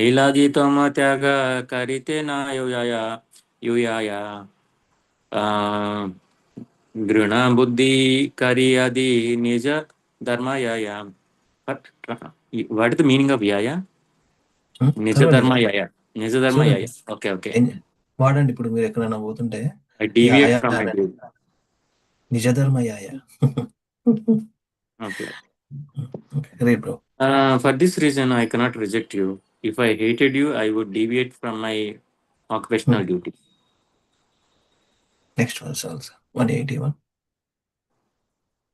Eilagi toma tyaga karite na yuyaya. Gruna buddhi kari adi nija dharmayaya. What is the meaning of yaya? Nijadharma yaya. Nijadharma yaya. Okay, okay. వాడండి ఇప్పుడు మీరు ఎక్కడైనా పోతుంటే I deviate from my group. నిజధర్మ యాయ. Okay. Read, bro. For this reason, I cannot reject you. If I hated you, I would deviate from my occupational duty. Next verse also. 181.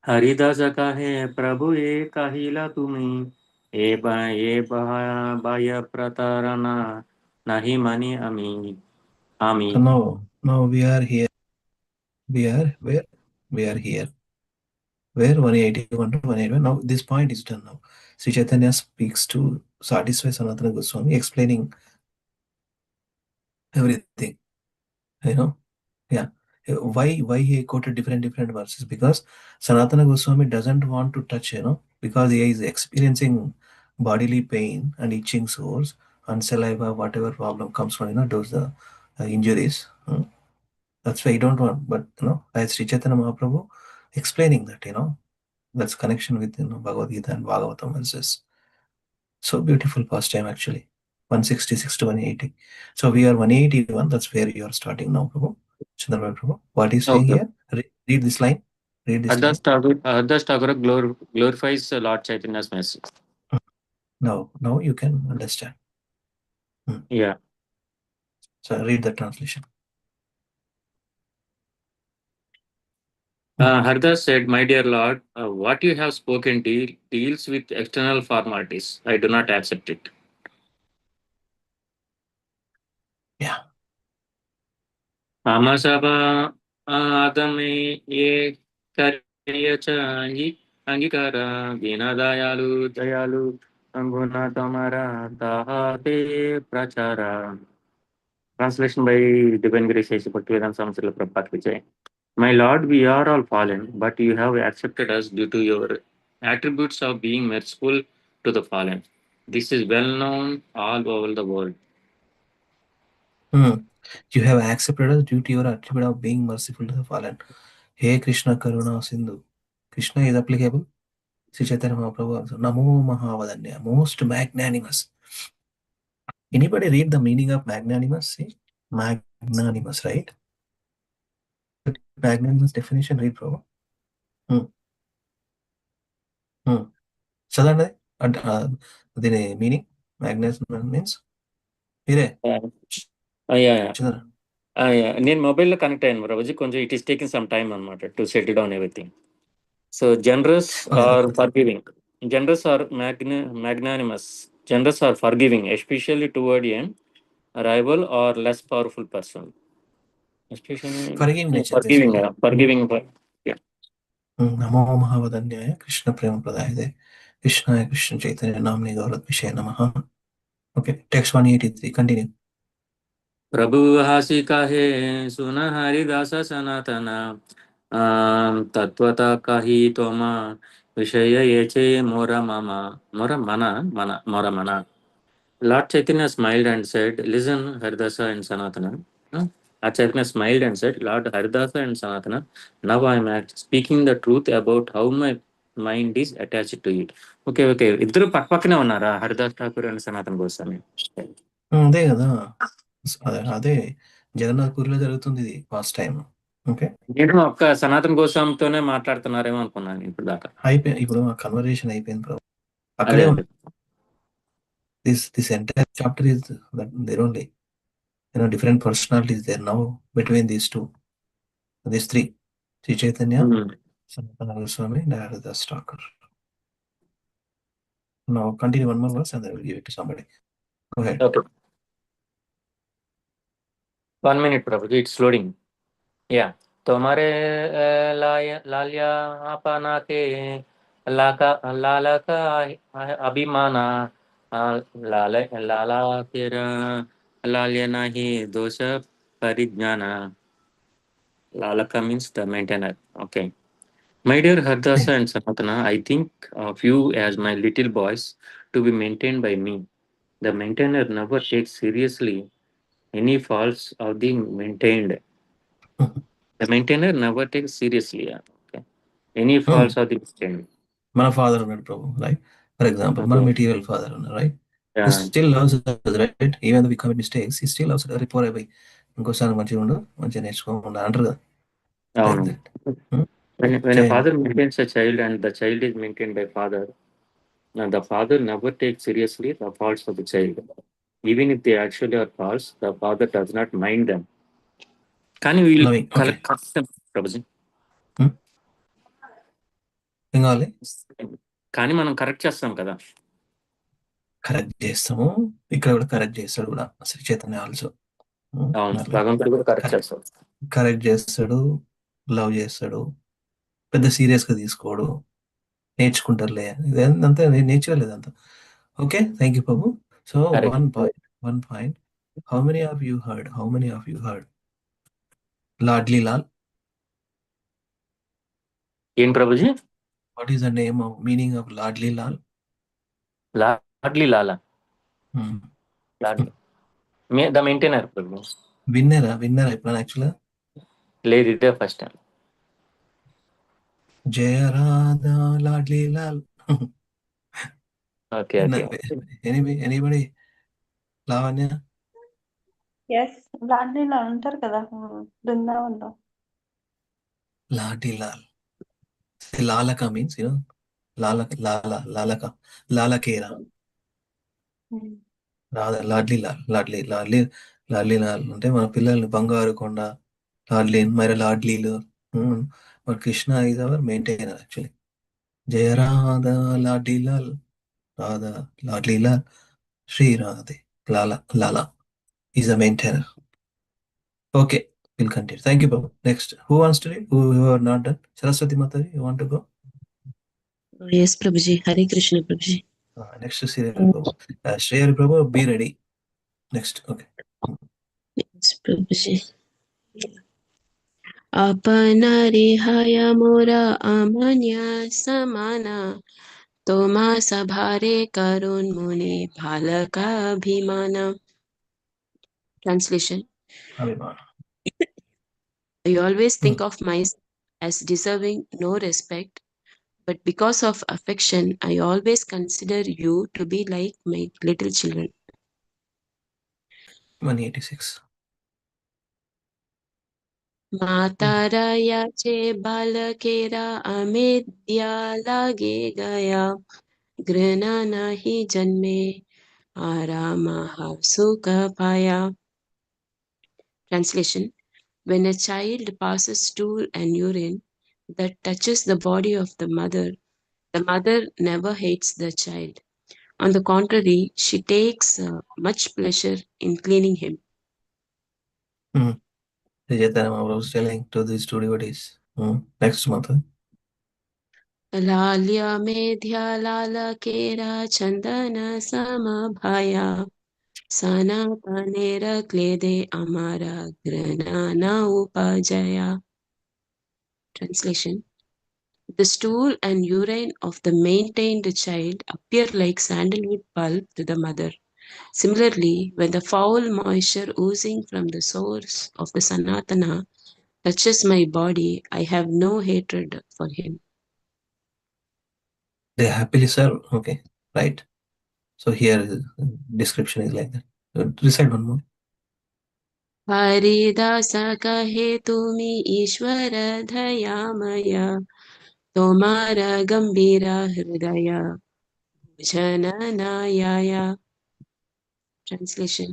Haridas कहे प्रभु ये कहिला तुम्ही ए bye प्रतारणा नाही मनी आमी. So now we are here. We are where? We are here. Where? 181 to 181. Now this point is done now. Sri Chaitanya speaks to satisfy Sanatana Goswami, explaining everything. You know? Yeah. Why he quoted different verses? Because Sanatana Goswami doesn't want to touch, because he is experiencing bodily pain and itching sores and saliva, whatever problem comes from, those injuries. That's why he don't want. But, as Sri Chaitanya Mahaprabhu explaining that, that's connection with, Bhagavad Gita and Bhagavatam verses. So beautiful pastime actually. 166 to 180. So we are 181. That's where you are starting now, Prabhu. Chandra Prabhu. What is saying here? Read this line. Read this line. Ardas Tagore glorifies Lord Chaitanya's message. Now you can understand. Yeah. So read the translation. Hardas said, "My dear Lord, what you have spoken deals with external formalities. I do not accept it." Yeah. Amasaba adame ye kariyacha angikara vinadayalu dayalu anguna tamara tahate prachara. Translation by Divine Grace Bhaktivedanta Samsila Prabhupada Vijay. My Lord, we are all fallen, but you have accepted us due to your attributes of being merciful to the fallen. This is well known all over the world. You have accepted us due to your attribute of being merciful to the fallen. Hey Krishna Karuna Sindhu. Krishna is applicable. Sri Chaitanya Mahaprabhu also. Namo Mahavadanya. Most magnanimous. Anybody read the meaning of magnanimous? See? Magnanimous, right? Magnanimous definition, read, Prabhu. చదవండి దీని meaning మ్యాగ్నెస్ means మీరే నేను మొబైల్లో connect అయ్యాను రోజు కొంచెం it is taking some time అనమాట to settle down everything. So generous are forgiving. Generous are magnanimous. Generous are forgiving, especially toward a rival or less powerful person. Especially forgiving. Yeah. నమో మహావదన్యాయ కృష్ణ ప్రేమ ప్రదాయదే కృష్ణాయ కృష్ణ చైతన్య నామ్ని గౌరత్మిషయ నమః. Okay, text 183 continue. प्रभु हासी काहे सुन हरिदास सनातन तत्वता कही तोमा विषय येचे मोरा mana. Lord Chaitanya smiled and said, "Listen, Haridasa and Sanatana." Lord Chaitanya smiled and said, "Lord Haridasa and Sanatana, now I am speaking the truth about how my mind is attached to it." Okay. ఇద్దరు పక్కనే ఉన్నారా Haridas Thakur and Sanatan Goswami? అదే కదా, అదే జగన్నాథ్ పూరిలో జరుగుతుంది ఇది first time. Okay, నేను ఒక్క సనాతన్ గోస్వామితోనే మాట్లాడుతున్నారేమో అనుకున్నాను ఇప్పుడు దాకా. అయిపోయింది, ఇప్పుడు కన్వర్జేషన్ అయిపోయింది. అక్కడే this entire chapter is there only. Different personalities there now between these three, Sri Chaitanya, Sanatana Goswami, and Haridas Thakur. Now continue one more verse and then we'll give it to somebody. Go ahead. Okay. 1 minute, Prabhuji, it's loading. Yeah. तुम्हारे लालिया अपना के लालका अभिमाना लाला तेरा लालिया नहीं दोष परिज्ञाना. Lalaka means the maintainer. Okay. My dear Hardasa and Sanatana, I think of you as my little boys to be maintained by me. The maintainer never takes seriously any faults of the maintained. The maintainer never takes seriously any faults of the maintained. మన father ఉన్నాడు ప్రభు, right? For example, my Okay. material father, right? He Yeah. still loves us, right? Even though we commit mistakes, he still loves us. Report every. ఇంకోసారి మంచిగా ఉండు, మంచిగా నేర్చుకోకుండా అంటారు కదా. Like అవును. that. Hmm? When a Change. father maintains a child and the child is maintained by father, now the father never takes seriously the faults of the child. Even if they actually are faults, the father does not mind them. కానీ వీళ్ళు Loving. Okay. కష్టం Prabhuji. Hmm? ఏం కావాలి? కానీ మనం correct చేస్తాం కదా. Correct చేస్తాము, ఇక్కడ కూడా కరెక్ట్ చేస్తాడు కూడా శ్రీ చైతన్య ఆల్సో. అవును, భగవంతుడు కూడా కరెక్ట్ చేస్తాడు. కరెక్ట్ చేస్తాడు, లవ్ చేస్తాడు, పెద్ద సీరియస్ గా తీసుకోడు, నేర్చుకుంటారులే, ఇదంతా నేర్చుకోలేదు ఇదంతా. ఓకే, థ్యాంక్ యూ ప్రభు. So one point, how many of you heard Ladli Lal? ఏం ప్రభుజీ? What is the name of meaning of Ladli Lal? Ladli Lala, Ladli the maintainer ప్రభు. విన్నరా ఎప్పుడైనా యాక్చువల్గా? లేదు, ఇదే ఫస్ట్ టైం. జయ Radha Ladli Lal. Okay. Anybody? Lavanya? Yes, లాడ్లీలో ఉంటారు కదా బృందావనంలో. లాడ్లీ లాల్. లాలక మీన్స్ లాలకేరా. లాడ్లీ లాల్ అంటే మన పిల్లల్ని బంగారు కొండ, లాడ్లీ మరి లాడ్లీలు. మరి Krishna is our maintainer actually. జయ Radha Ladli Lal, Radha Ladli Lal, Shri Radhe Lala is a maintainer. Okay, we'll continue. Thank you, Babu. Next, who wants to read? Who are not done? Saraswati Mataji, you want to go? Yes, Prabhuji. Hare Krishna, Prabhuji. Next, Sri Prabhu. Sri Prabhu, be ready. Next, okay. Yes, Prabhuji. अपना रिहाय मोरा अमन्या समाना, तोमा सभारे करुण मुनि Bhalka अभिमाना. Translation. Abhimana. I always think of myself as deserving no respect, but because of affection, I always consider you to be like my little children. 186. माताराया चे बालकेरा अमेद्या लागे गया, घृणा नाही जन्मे आरामा सुख पाया. Translation. When a child passes stool and urine that touches the body of the mother never hates the child. On the contrary, she takes much pleasure in cleaning him. Chaitanya Mahaprabhu was telling to these two devotees. Next month. लाल्या मेध्या लाल केरा चंदन समभाया, सनातनेर क्लेदे अमरा घृणा उपजया. Translation. The stool and urine of the maintained child appear like sandalwood pulp to the mother. Similarly, when the foul moisture oozing from the source of the Sanatana touches my body, I have no hatred for him. They happily serve. Okay, right. So here description is like that. Recite one more. Haridas कहे तुमी ईश्वर दयामय, तुम्हारा गंभीरा हृदय जननाया. Translation.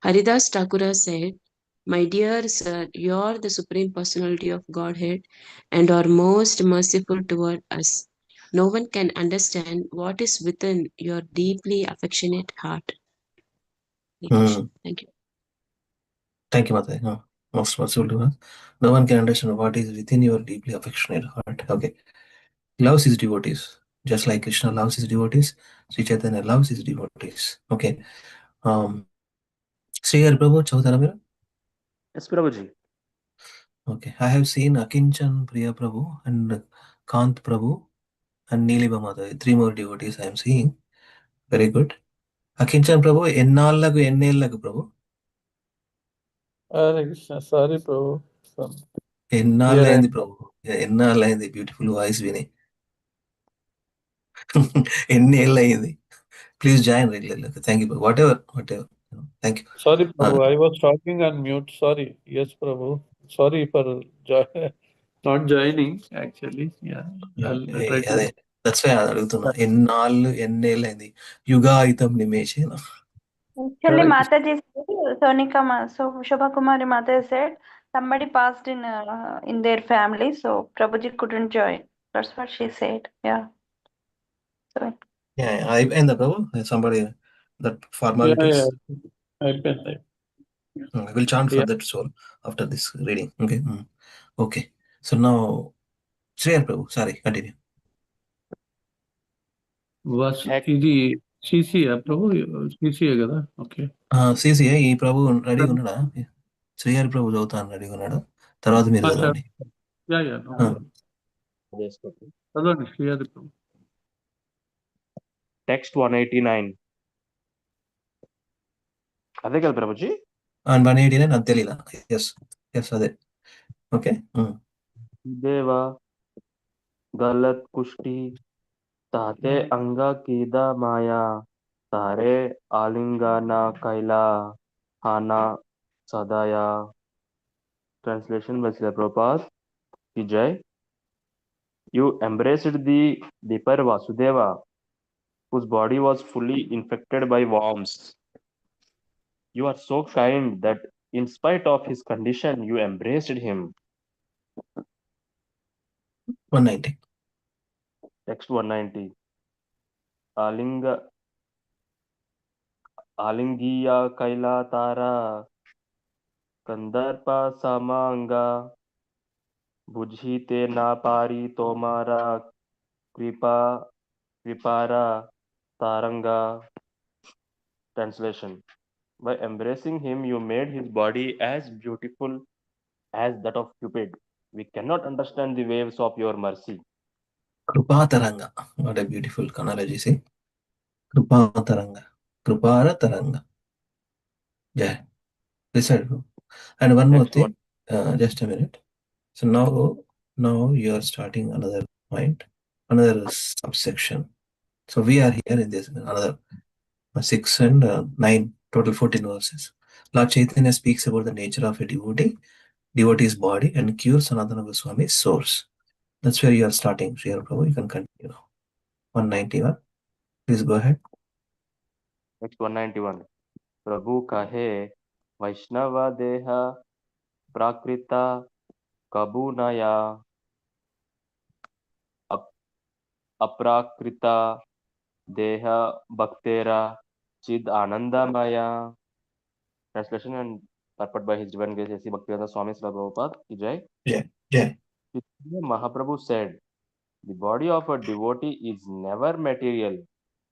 Haridas Thakura said, "My dear sir, you are the Supreme Personality of Godhead and are most merciful toward us. No one can understand what is within your deeply affectionate heart." Thank you. Thank you, Mataji. Most merciful to us. No one can understand what is within your deeply affectionate heart. Okay. Loves his devotees. Just like Krishna loves his devotees, Sri Chaitanya loves his devotees. Okay. Sri Hari Prabhu, Chaudhara Mera? Yes, Prabhuji. Okay. I have seen Akinchan Priya Prabhu and Kant Prabhu and Neelima Mataji. 3 more devotees I am seeing. Very good. Akinchan Prabhu, ఎన్నేళ్ళకు Prabhu? Sorry Prabhu. ఎన్నాళ్ళైంది Prabhu? ఎన్నాళ్ళైంది beautiful voice విని? ఎన్ని ఏళ్ళు అయింది. Please join regularly. Thank you what ever thank you. Sorry, Prabhu, I was talking on mute. Sorry. Yes, Prabhu. Sorry for not joining, actually. Yeah, I'll try to. అదే that's why అడుగుతున్నా, ఎన్నేళ్ళు అయింది. యుగాయుతం నిమేషేన. Actually, Correct. Mataji said, Sonika, so Shobha Kumari Mata said somebody passed in their family, so Prabhuji couldn't join. That's what she said. Yeah. So అయిపోయిందా ప్రభు? Somebody that formalities. అయిపోయింది. I will chant for Yeah. that soul after this reading. Okay. Okay. So now, Shreyar Prabhu, sorry, continue. ఇది CCA ప్రభు, CCA కదా? Okay. CCA ఈ ప్రభు రెడీగా ఉన్నాడా? శ్రీహరి ప్రభు చదువుతాను రెడీగా ఉన్నాడా? తర్వాత మీరు చదవండి. చదవండి శ్రీహరి ప్రభు. Text 189. అదే కదా ప్రభుజీ? 189 నాకు తెలీదా? ఎస్ అదే. ఓకే. దేవా గలత్ కుష్టి తాతే అంగా కీదా మాయా తారే ఆలింగానా కైలా హానా సదాయా. Translation by Srila Prabhupada ki jai. You embraced the Dipar Vasudeva, whose body was fully infected by worms. You are so kind that in spite of his condition, you embraced him. 190. Text 190. Alingiya kaila tara kandarpa samanga bujhite na pari tomara kripara taranga. Translation. By embracing him, you made his body as beautiful as that of Cupid. We cannot understand the waves of your mercy. Krupataranga. What a beautiful analogy, see? Krupataranga. Krupara taranga. Yeah. Recite. And one more thing. Just a minute. So now you are starting another point, another subsection. So we are here in this another 6 and 9, total 14 verses. Lord Chaitanya speaks about the nature of a devotee's body, and cures Sanatana Goswami's source. That's where you are starting, Sri Prabhu. You can continue now. 191. Please go ahead. Next 191. Prabhu kahe Vaishnava deha prakrita kabunaya aprakrita deha bhaktera chid anandamaya. Translation and purport by His Divine Grace A.C. Bhaktivedanta Swami Srila Prabhupada ki jai. Jai. Mahaprabhu said, the body of a devotee is never material.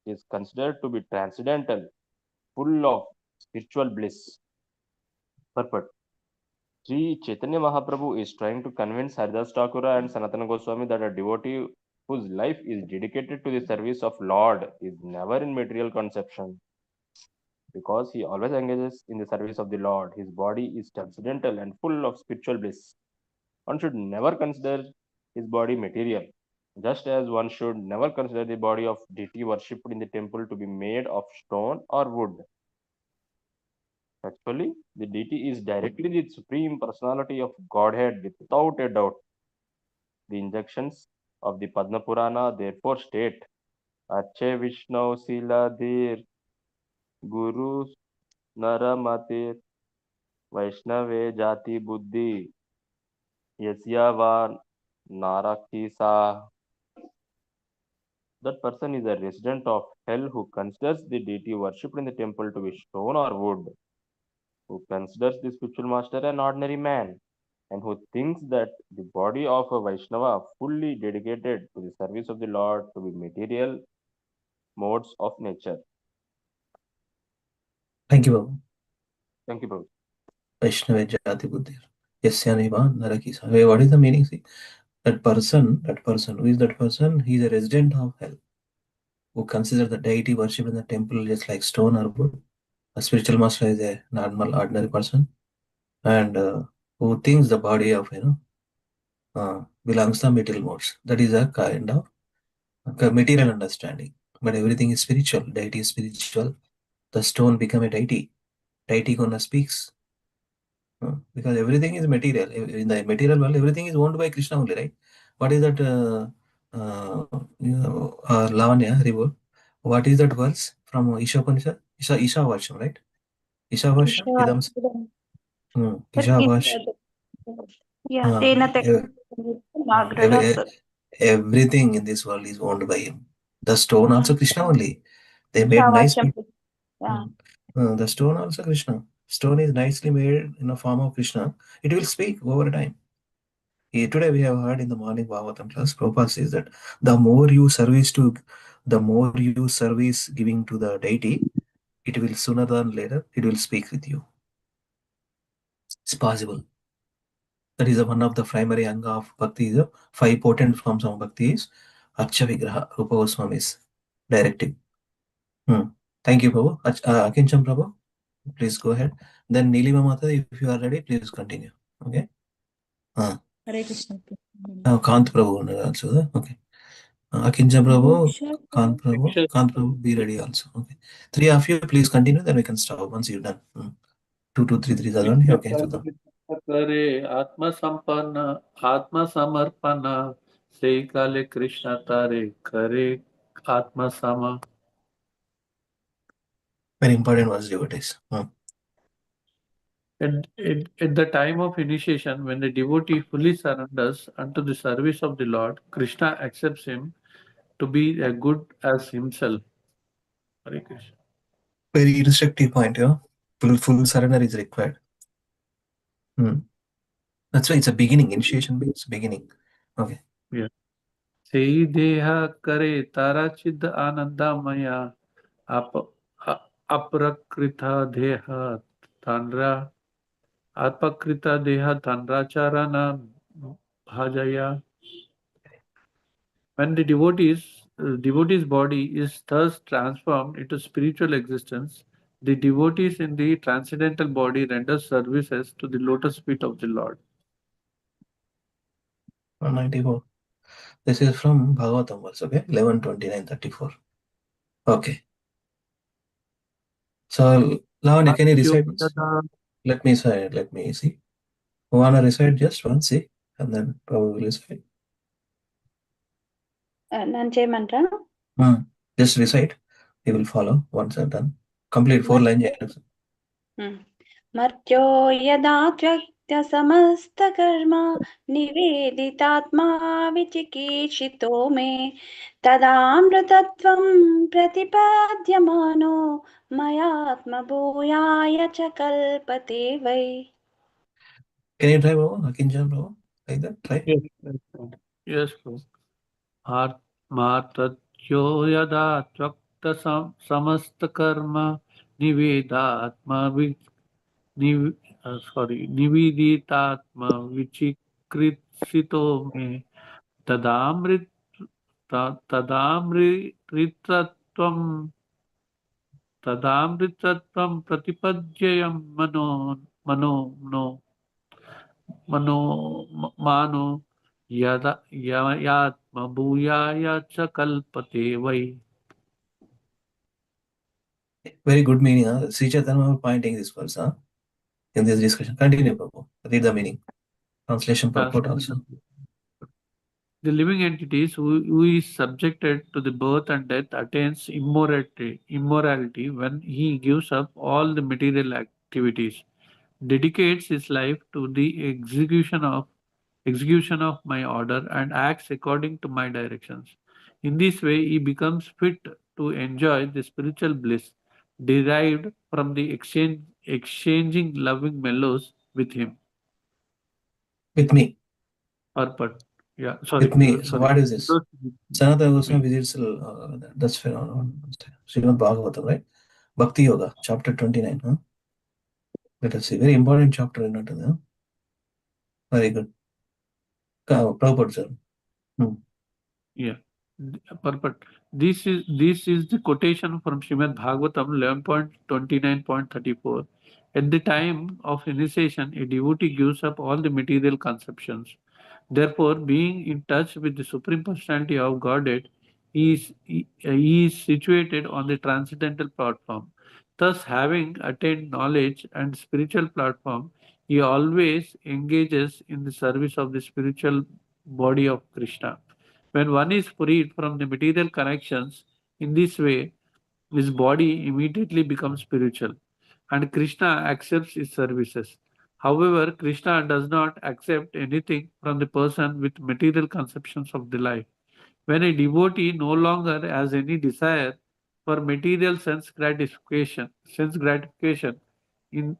It is considered to be transcendental, full of spiritual bliss. Purport. Sri Chaitanya Mahaprabhu is trying to convince Haridas Thakura and Sanatana Goswami that a devotee whose life is dedicated to the service of Lord is never in material conception. Because he always engages in the service of the Lord, his body is transcendental and full of spiritual bliss. One should never consider his body material, just as one should never consider the body of deity worshipped in the temple to be made of stone or wood. Actually, the deity is directly the Supreme Personality of Godhead without a doubt. The injunctions of the Padma Purana therefore state, Ache Vishnu Siladir Guru Naramatir Vaishnave Jati Buddhi Yasyava Narakisa. That person is a resident of hell who considers the deity worshipped in the temple to be stone or wood, who considers the spiritual master an ordinary man, and who thinks that the body of a Vaishnava fully dedicated to the service of the Lord to be material modes of nature. Thank you, Babu. Thank you, Prabhu. Vaishnava Jati Buddhi. Yasyaniva Narakisa. What is the meaning? See, that person, who is that person? He is a resident of hell, who considers the deity worshipped in the temple just like stone or wood. A spiritual master is a normal, ordinary person, and who thinks the body of belongs to material modes. That is a kind of material understanding, but everything is spiritual. Deity is spiritual. The stone become a deity. Deity gonna speaks. Because everything is material. In the material world, everything is owned by Krishna only, right? What is that? Lavanya, Rivu. What is that verse from Isha Upanishad? Isha Vasham, right? Isha Vasham, Idam. Isha Vash. తేన Everything in this world is owned by him. The stone also Krishna only. They made nice. The stone also Krishna. Stone is nicely made in a form of Krishna. It will speak over time. Today we have heard in the morning Bhagavatam class, Prabhupada says that the more you service giving to the deity, it will sooner than later, it will speak with you. It's possible. That is one of the primary anga of bhakti. The 5 potent forms of bhakti is Archa Vigraha, Rupa Goswami's directive. Thank you, Prabhu. Akincham Prabhu, please go ahead. Then Nilima Mata, if you are ready, please continue. Okay. Hare Krishna. Kant Prabhu also. Okay. Akincham Prabhu, Kant Prabhu, be ready also. Okay. 3 of you, please continue. Then we can stop once you're done. 2, 2, 3, 3 जागरण है. Okay. So करे आत्म समर्पण से काले कृष्ण तारे करे आत्म सम. very important was devotees. At the time of initiation, when the devotee fully surrenders unto the service of the Lord, Krishna accepts him to be as good as himself. Hare Krishna. Very restrictive point, yeah. Full surrender is required. That's why it's a beginning. Initiation means beginning. Okay. Yeah. Sei deha kare tara chid anandamaya aprakrita deha tandra apakrita deha tandracharana bhajaya. When the devotee's body is thus transformed into spiritual existence, the devotees in the transcendental body render services to the lotus feet of the Lord. 194. This is from Bhagavatam verse, okay? 11, 29, 34. Okay. So, Lavanya, can you recite this? Let me see. Who wanna recite just one, see? And then probably recite. నన్ను చేయమంటారా? Just recite. He will follow once and done. Complete 4 lines. मर्त्यो यदा त्यक्त्य समस्तकर्म निवेदितात्मा विचिकीर्षितो मे तदामृतत्वं प्रतिपाद्यमानो मयात्मभूयाय च कल्पते वै. Can you try, Baba? Akinjan, Baba? Like that? Try. Yes, bro. Martatyo yada tvakta samasta karma nivedatma nividitatma vichikritsito me tadamritratvam pratipadyayam mano yatma bhuyaya cha kalpate vai. Very good meaning. Sri Chaitanya pointing this verse in this discussion. Continue, Prabhu. Read the meaning. Translation purport also. The living entities who is subjected to the birth and death attains immorality when he gives up all the material activities, dedicates his life to the execution of my order, and acts according to my directions. In this way, he becomes fit to enjoy the spiritual bliss derived from the exchanging loving mellows with him. With me. Purport. Yeah, sorry. With me. So what is this? Sanatana Goswami visits that's Srimad Bhagavatam, right? Bhakti Yoga, chapter 29. Let us see. Very important chapter in it. Very good. Prabhupada, sir. Yeah. Purport. This is the quotation from Srimad Bhagavatam 11.29.34. At the time of initiation, a devotee gives up all the material conceptions. Therefore, being in touch with the Supreme Personality of Godhead, he is situated on the transcendental platform. Thus, having attained knowledge and spiritual platform, he always engages in the service of the spiritual body of Krishna. When one is freed from the material connections in this way, his body immediately becomes spiritual, and Krishna accepts his services. However, Krishna does not accept anything from the person with material conceptions of the life. When a devotee no longer has any desire for material sense gratification in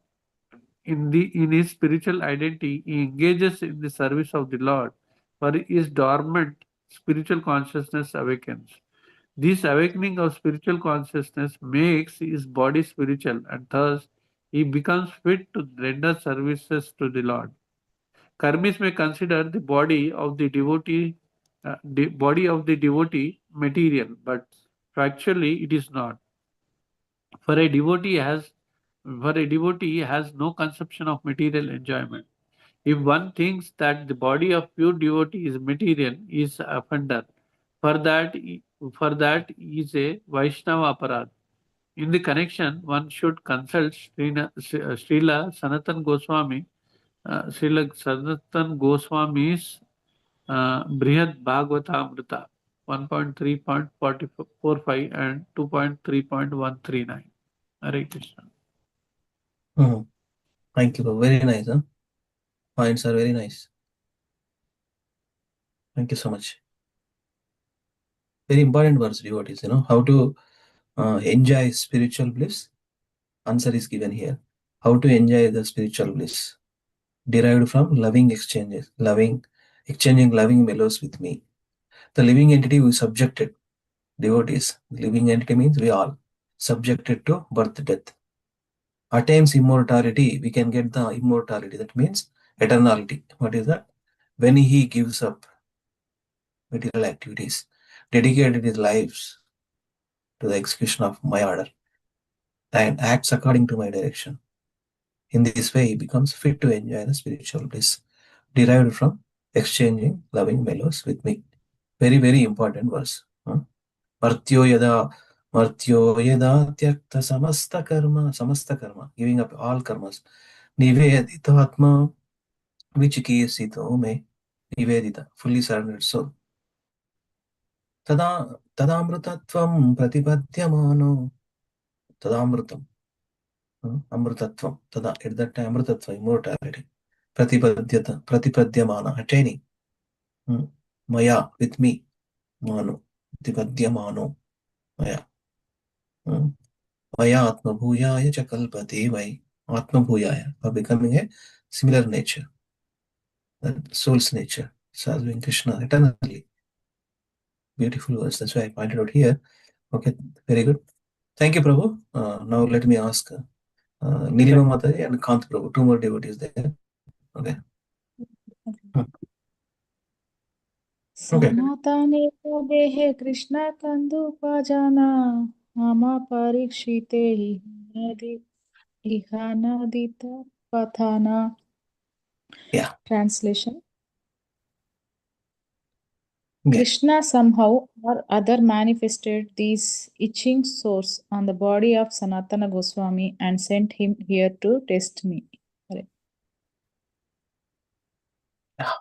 in his spiritual identity, he engages in the service of the Lord, for his dormant spiritual consciousness awakens. This awakening of spiritual consciousness makes his body spiritual, and thus he becomes fit to render services to the Lord. Karmis may consider the body of the devotee material, but factually it is not. For a devotee has no conception of material enjoyment. If one thinks that the body of pure devotee is material, he is offender. For that, is a Vaishnava aparad. In the connection, one should consult Srila Sanatan Goswami, Srila Sanatan Goswami's Brihad Bhagavatamrita 1.3.45 and 2.3.139. Hare Krishna. Thank you. Very nice. Huh? Points are very nice. Thank you so much. Very important words, devotees. How to enjoy spiritual bliss. Answer is given here. How to enjoy the spiritual bliss derived from exchanging loving mellows with me. The living entity we subjected, devotees. Living entity means we all subjected to birth, death. Attains immortality, we can get the immortality. That means eternality. What is that? When he gives up material activities, dedicated his lives to the execution of my order, and acts according to my direction. In this way, he becomes fit to enjoy the spiritual bliss derived from exchanging loving mellows with me. Very, very important verse. Martyo yada tyakta samasta karma, giving up all karmas. Nivedita atma vichikesito me, nivedita, fully surrendered soul. Tadamrutatvam pratipadyamano, tadamrutam, amrutatvam, tada, at that time amrutatva, immortality. Pratipadyamana, attaining. Maya, with me, mano, pratipadyamano, maya. Maya atma bhuyaya chakalpate vai, atma bhuyaya, for becoming a similar nature, that soul's nature, serving Krishna eternally. Beautiful words, that's why I pointed out here. Okay, very good. Thank you, Prabhu. Now let me ask Nilima Mataji and Kant Prabhu, two more devotees there. Okay. Okay. सनातने देहे कृष्ण कंदुपजाना मम परीक्षिते इहानदित पथाना. Yeah. Translation. Yeah. Krishna somehow or other manifested this itching source on the body of Sanatana Goswami and sent him here to test me. Correct. Yeah.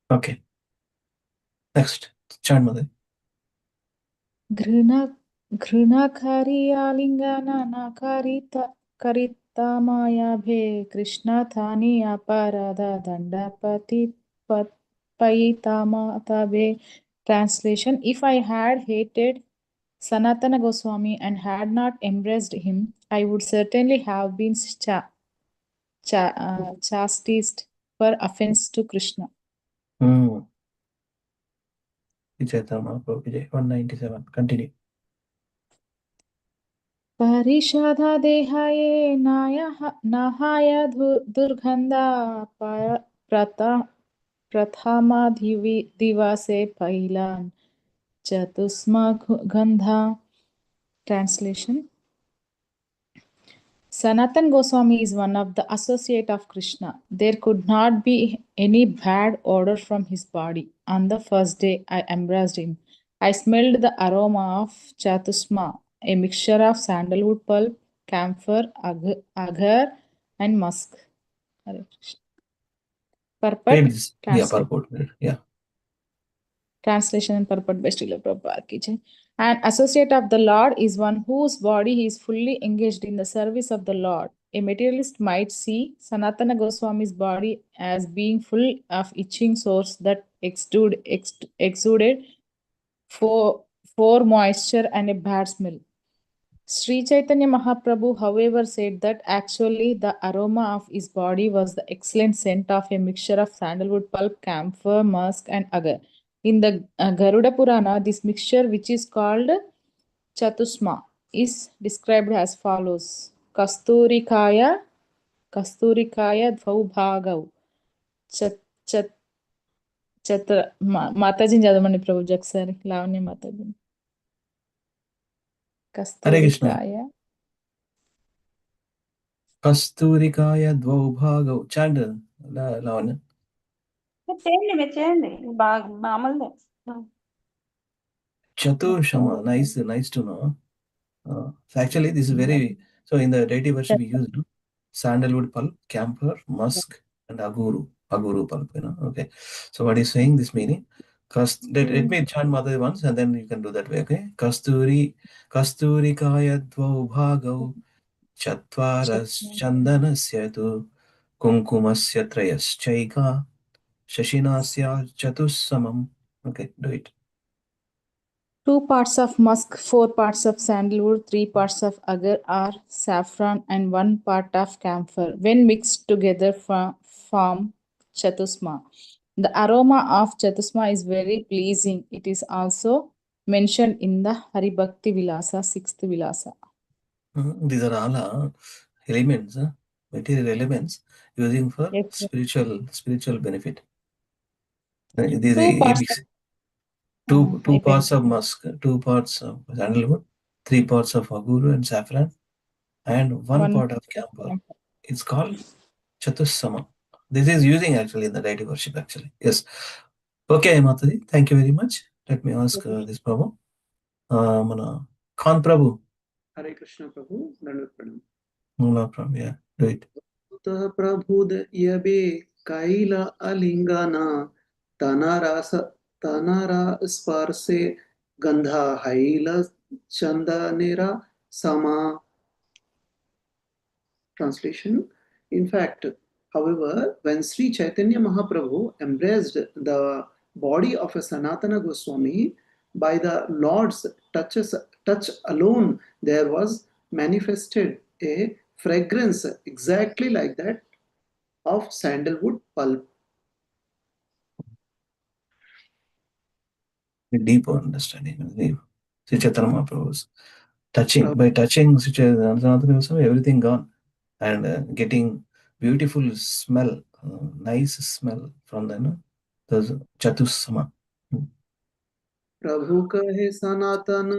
Okay. Next, chant Mother. घृणाकारी आलिंगना नाकारिता करितामायाभे Krishna थानी अपराधा दंडपति पयितामाताभे. Translation. If I had hated Sanatana Goswami and had not embraced him, I would certainly have been chastised for offense to Krishna. Vijay 197. Continue. परिषदा देहाये नाहाय दुर्गंधा प्रथमाधिवासे पहिलान चतुष्मा गंधा. Translation. Sanatan Goswami is one of the associate of Krishna. There could not be any bad odor from his body. On the first day I embraced him. I smelled the aroma of chatusma, a mixture of sandalwood pulp, camphor, agar, and musk. Hare Krishna. Maybe Purport, this, yeah, purport. Yeah. Translation and purport by Srila Prabhupada ki jai. An associate of the Lord is one whose body is fully engaged in the service of the Lord. A materialist might see Sanatana Goswami's body as being full of itching sores that exuded for moisture and a bad smell. Sri Chaitanya Mahaprabhu, however, said that actually the aroma of his body was the excellent scent of a mixture of sandalwood pulp, camphor, musk, and agar. In the Garuda Purana, this mixture, which is called chatusma, is described as follows: Kasturikaya Dvaubhagav Chat Chat Chatra Mataji చదవండి ప్రభు ఒకసారి Lavanya Mataji Hare Krishna. కస్తూరికాయ Kasturikaya Dvaubhagau. Chant, Lavanya. మీరు చేయండి బాగా మామూలుదే Chatushama. Nice to know. So actually, this is very, so in the dative version we use sandalwood pulp, camphor, musk, and aguru pulp, okay. So what is saying this meaning? Let me chant Mother once and then you can do that way, okay. Kasturi kaya dvaubhagau chatvaras chandanasya tu kunkumasya trayaschaika shashinasya chatussamam. Okay, do it. 2 parts of musk, 4 parts of sandalwood, 3 parts of agar or saffron, and 1 part of camphor. When mixed together, form chatusma. The aroma of chatusma is very pleasing. It is also mentioned in the Hari Bhakti Vilasa, 6th Vilasa. These are all elements, material elements using for Yes, sir. spiritual benefit. These 2 parts. two parts of musk, 2 parts of sandalwood, 3 parts of aguru and saffron, and 1 part of camphor. It's called Chatussama. This is using actually in the deity worship actually. Yes. Okay, Mataji, thank you very much. Let me ask this Prabhu. Khan Prabhu. Hare Krishna Prabhu, Dandavat Pranam. No problem, yeah, do it. Prabhud yabe kaila alingana tanara sparse gandha haila chandanera sama. Translation. In fact, however, when Sri Chaitanya Mahaprabhu embraced the body of a Sanatana Goswami, by the Lord's touch alone, there was manifested a fragrance exactly like that of sandalwood pulp. Deep understanding. Sri Chaitanya Mahaprabhu's touching. By touching Sri Chaitanya Goswami, everything gone. And getting beautiful smell, nice smell from the Chatussama. प्रभु कहे सनातन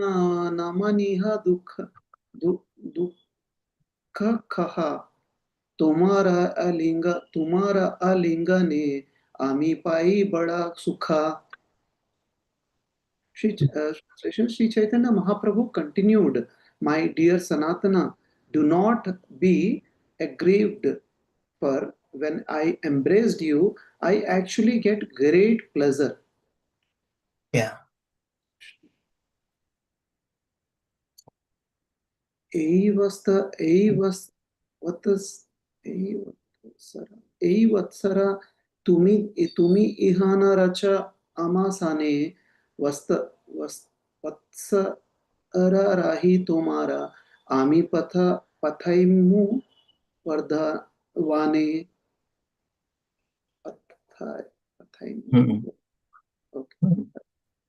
नमनिहा दुख कहा तुम्हारा अलिंग ने आमी पाई बड़ा सुखा. Sri Chaitanya Mahaprabhu continued, my dear Sanatana, do not be aggrieved, for when I embraced you, I actually get great pleasure. Yeah. এই वत्सरा तुम्ही इहाना रचा आमासाने वत्सरा राही तुम्हारा आमी पथैमु वर्धवाने.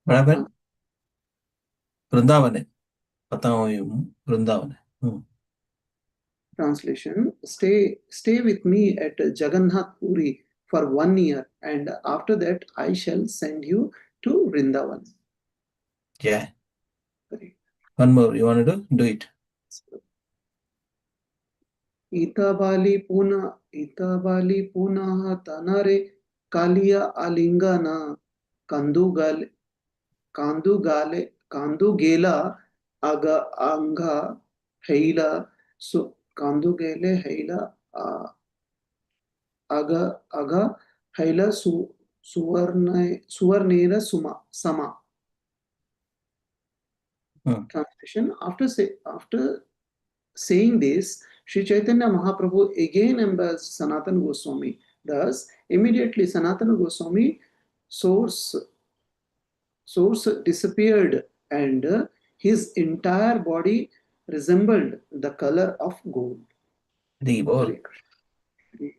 बराबर. वृंदावन है. वृंदावन है. Translation. Stay with me at Jagannath Puri for 1 year, and after that I shall send you to Vrindavan. Yeah. One more. You want to do it. Itabali Puna Tanare Kalia Alingana Kandugale Kandugela Aga Anga Heila Kandugele Heila Aga Heila Suvarnera Sama. Translation: After saying this, Sri Chaitanya Mahaprabhu again embraced Sanatana Goswami. Thus, immediately Sanatana Goswami source disappeared and his entire body resembled the color of gold.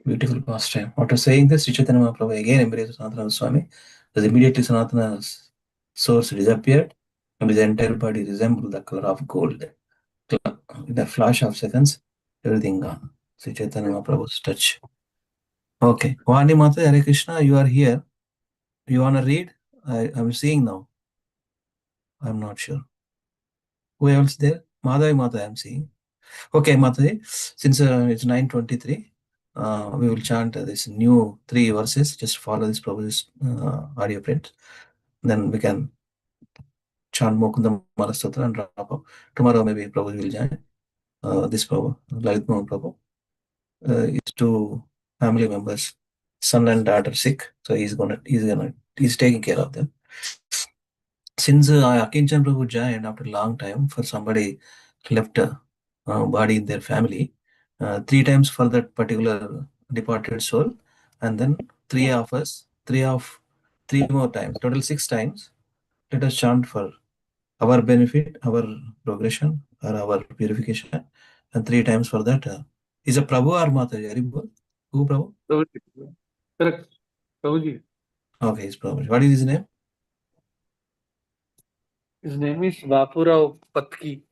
Beautiful pastime. After saying this, Sri Chaitanya Mahaprabhu again embraced Sanatana Goswami. Thus immediately Sanatana's source disappeared and his entire body resembled the color of gold. In a flash of seconds, everything gone. Sri Chaitanya Mahaprabhu's touch. Okay. Vani Mata, Hare Krishna, you are here. You want to read? I'm seeing now. I'm not sure. Who else there? Madhavi Mata, I'm seeing. Okay, Mataji, since it's 9:23, we will chant this new 3 verses. Just follow this Prabhu's audio print. Then we can chant Mukunda Marastotra and wrap up. Tomorrow maybe Prabhu will join. This Prabhu, Lalit Mohan Prabhu. His 2 family members, son and daughter, sick, so he's taking care of them. Since Akinchan Prabhu joined after a long time, for somebody left body in their family, 3 times for that particular departed soul, and then 3 of us, 3 more times, total 6 times. Let us chant for our benefit, our progression, or our purification, and 3 times for that. Is a Prabhu or Mataji? Who Prabhu? Correct. Prabhuji. Okay, it's Prabhu. What is his name? His name is Vapurao Patki.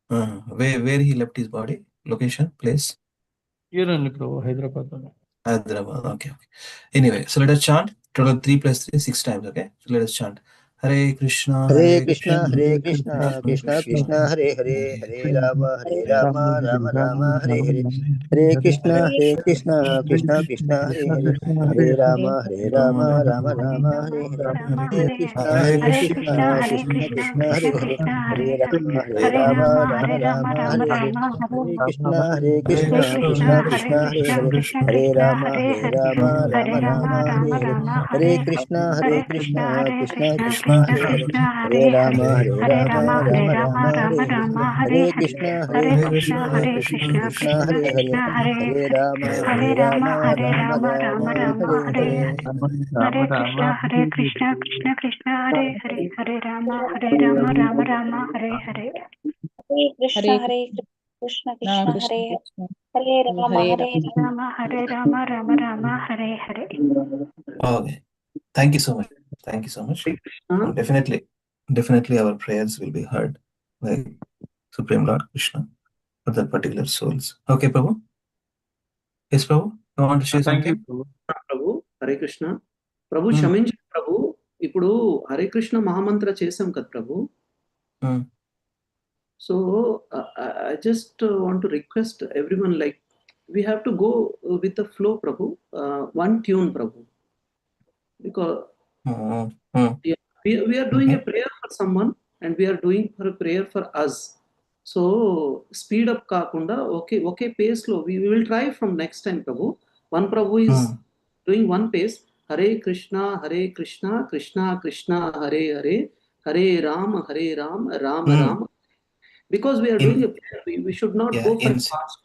Where he left his body? Location, place? Here only, Prabhu, Hyderabad. Hyderabad. Okay. Anyway, so let us chant. Total 3 plus 3, 6 times. Okay. So let us chant. Hare Krishna, Hare Hare Krishna, Krishna, Hare Krishna, Krishna Krishna, Hare Hare, Hare Rama, Hare Rama, Rama Rama, Hare Hare. Hare Krishna, Hare Krishna, Krishna Krishna, Hare Hare, Hare Rama, Hare Rama, Rama Rama, Hare Hare. Hare Krishna, Hare Krishna, Krishna Krishna, Hare Hare, Hare Rama, Hare Rama, Rama Rama, Hare Hare. Hare Krishna, Hare Krishna, Krishna Krishna, Hare Hare, Hare Rama, Hare Rama, Rama Rama, Hare Hare. Hare Krishna, Hare Krishna, Krishna Krishna, Hare Hare, Hare Rama, Rama Rama, Hare Hare. Hare Krishna, Krishna Krishna, Hare Hare, Hare Rama, Rama Rama, Hare Hare. Hare Krishna, Krishna Krishna, Hare Hare, Hare Rama, Rama, Hare Hare. Hare Krishna, Hare Hare Krishna, Krishna, Krishna Hare Hare, Krishna, Hare Hare Rama, Hare Rama, Rama, Hare Hare. Okay. Thank you so much. Thank you so much. Definitely our prayers will be heard by Supreme Lord Krishna for that particular souls. Okay, Prabhu? Yes, Prabhu? You want to share Thank you, something? Prabhu, Hare Krishna. Prabhu, క్షమించండి ప్రభు. ఇప్పుడు హరే కృష్ణ మహామంత్ర చేసాం కదా ప్రభు. So I just want to request everyone, like, we have to go with the flow, Prabhu. One tune, Prabhu. Because we are doing a prayer for someone and we are doing for a prayer for us. So speed up కాకుండా okay pace లో we will try from next time, Prabhu. One Prabhu is doing one pace. Hare Krishna, Krishna Krishna, Hare Hare, Hare Rama, Rama Rama. Because we are doing a prayer, we should not go for fast.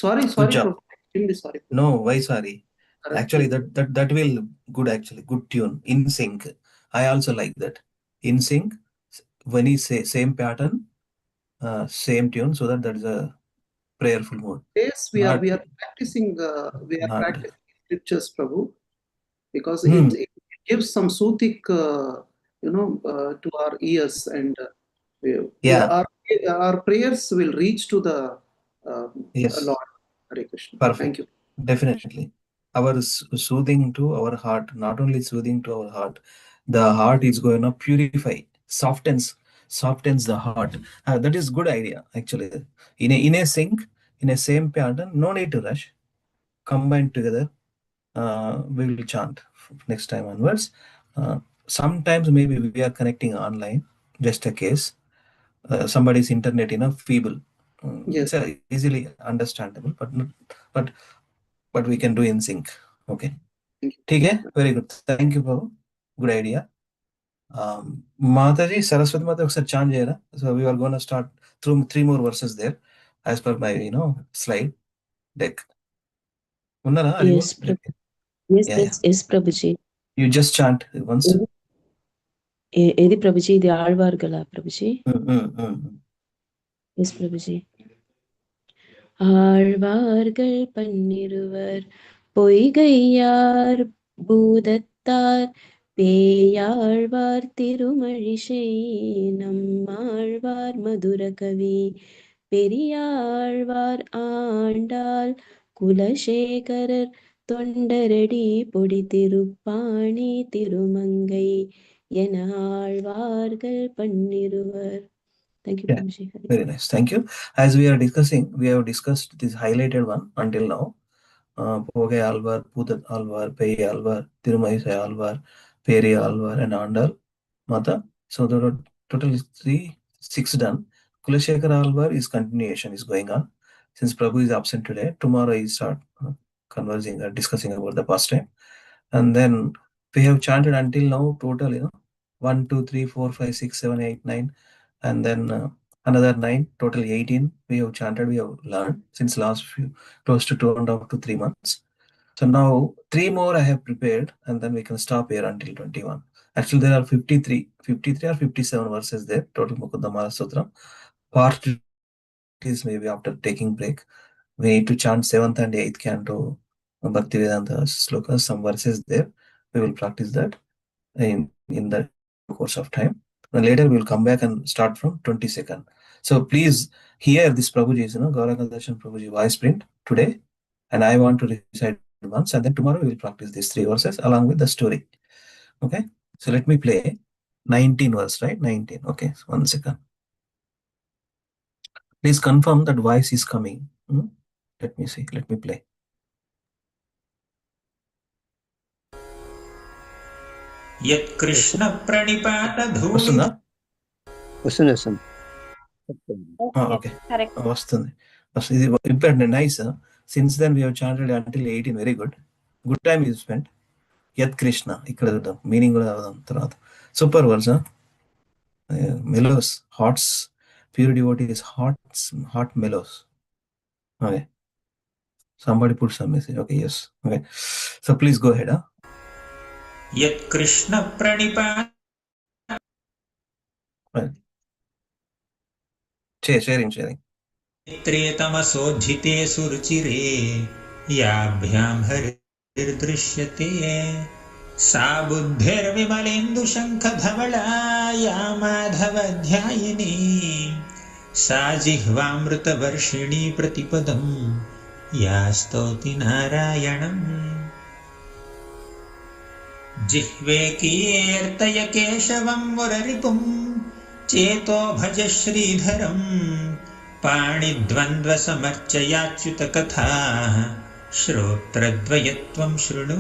Sorry, Prabhu. Extremely sorry, Prabhu. No, why sorry? Actually, that will good, actually good tune in sync. I also like that in sync. When he say same pattern, same tune, so that is a prayerful mode. Yes, we are practicing. We are practicing scriptures, Prabhu, because it gives some soothing, to our ears, and our prayers will reach to the Lord. Hare Krishna. Perfect. Thank you. Definitely. Our soothing to our heart, not only soothing to our heart, the heart is going to purify, softens the heart. That is good idea, actually. In a sync, in a same pattern. No need to rush. Combine together. We will chant next time onwards. Sometimes maybe we are connecting online, just a case. Somebody's internet, feeble. It's easily understandable, but but we can do in sync. Okay. Okay. Very good. Thank you, Prabhu. Good idea. Mataji, Saraswati Mata ఒకసారి chant చేయరా? So we are going to start through 3 more verses there, as per my slide deck. Unnara? Yes, Prabhu. Yes, Prabhuji. You just chant once. Edi Prabhuji, ఇది ఆళ్వార్ గల Prabhuji. Yes, Prabhuji. ஆழ்வார்கள் பன்னிருவர் பொய்கையார் பூதத்தார் பேயாழ்வார் திருமழிசை நம்மாழ்வார் மதுரகவி பெரியாழ்வார் ஆண்டாள் குலசேகரர் தொண்டரடி பொடி திருப்பாணி திருமங்கை என ஆழ்வார்கள் பன்னிருவர். Thank you, Prabhuji. Very nice. Thank you. As we have discussed this highlighted one until now. Pogai Alvar, Pudat Alvar, Pei Alvar, Tirumaisai Alvar, Peri Alvar, and Andal Mata. So there are total 6 done. Kulashekar Alvar is continuation, is going on. Since Prabhu is absent today, tomorrow he start conversing or discussing about the past time. And then we have chanted until now total, 1, 2, 3, 4, 5, 6, 7, 8, 9, and then another 9, total 18. We have chanted, we have learned since last close to 2.5 to 3 months. So now 3 more I have prepared, and then we can stop here until 21. Actually, there are 53 or 57 verses there, total Mukundamala Sutra. Part is maybe after taking break. We need to chant 7th and 8th canto Bhaktivedanta slokas, some verses there. We will practice that in the course of time. And later we will come back and start from 22nd. So please hear this Prabhuji's, Gauranga Darshan Prabhuji voice print today, and I want to recite once, and then tomorrow we will practice these 3 verses along with the story. Okay. So let me play 19 verse, right? 19. Okay. 1 second. Please confirm that voice is coming. Let me see. Let me play. యత్కృష్ణ ప్రణిపాత వస్తుందా? వస్తుంది. Okay. వస్తుంది. ఇది important. Nice. Since then we have chanted until 18. Very good. Good time is spent. Yat Krishna. ఇక్కడ చూద్దాం. Meaning కూడా చదువుదాం తర్వాత. Super verse. Mellows. Hots. Pure devotee is hot mellows. Okay. Somebody put some message. Okay, yes. Okay. So please go ahead. యత్కృష్ణ ప్రణిపాత sharing. త్రేతమసోజ్జితే సురుచిరే యాభ్యాం హరిర్దృశ్యతే సా బుద్ధిర్విమలేందు శంఖధవళా యా మాధవధ్యాయిని సా జిహ్వామృతవర్షిణీ ప్రతిపదం యా స్తౌతి నారాయణం జిహ్వే కీర్తయ కేశవం మురరిపుం చేతో భజ శ్రీధరం పాణిద్వంద్వసమర్చయాచ్యుతకథా శ్రోత్రద్వయత్వం శృణు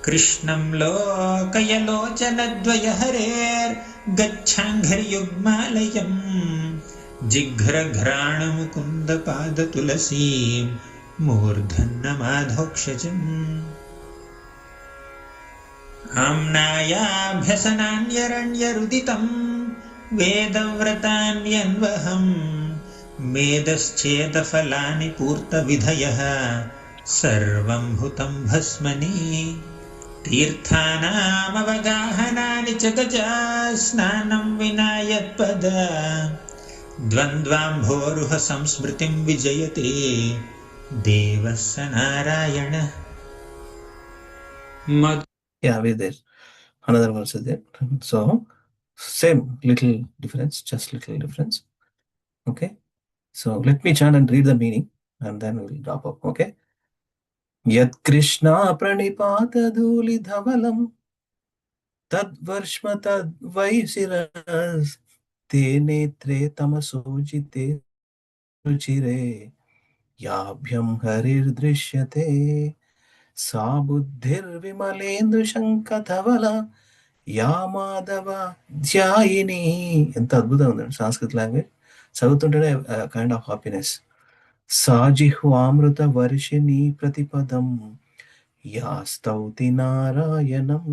కృష్ణం లోకయలోచనద్వయ హరేర్గచ్ఛాంఘ్రియుగ్మాలయం జిఘ్రఘ్రాణముకుందపాదతులసీం మూర్ధన్యమాధోక్షజం ఆమ్నాయాభ్యసనాన్యరణ్యరుదితం వేదవ్రతాన్యన్వహం మేధశ్చేదఫలాని పూర్తవిధయః సర్వం హుతం భస్మని తీర్థానామవగాహనాని చ గజా స్నానం వినా యత్పద ద్వంద్వాంభోరుహ సంస్మృతిం విజయతే దేవః స నారాయణః. Yeah, with this. Another verse is there. So, same little difference, just little difference. Okay. So, let me chant and read the meaning, and then we'll drop up. Okay. Yat Krishna pranipata dhuli dhavalam tad varshma tad vaisiras te netre tamasojite ruchire याभ्यं हरिर्दृश्यते सा बुद्धिर्विमलेन्दुशङ्खधवला yeah Madhava ధ్యాయిని. ఎంత అద్భుతంగా ఉందండి Sanskrit language. చదువుతుంటేనే kind of happiness. సాజిహ్వామృత వర్షిణి ప్రతిపదం యా స్తౌతి నారాయణం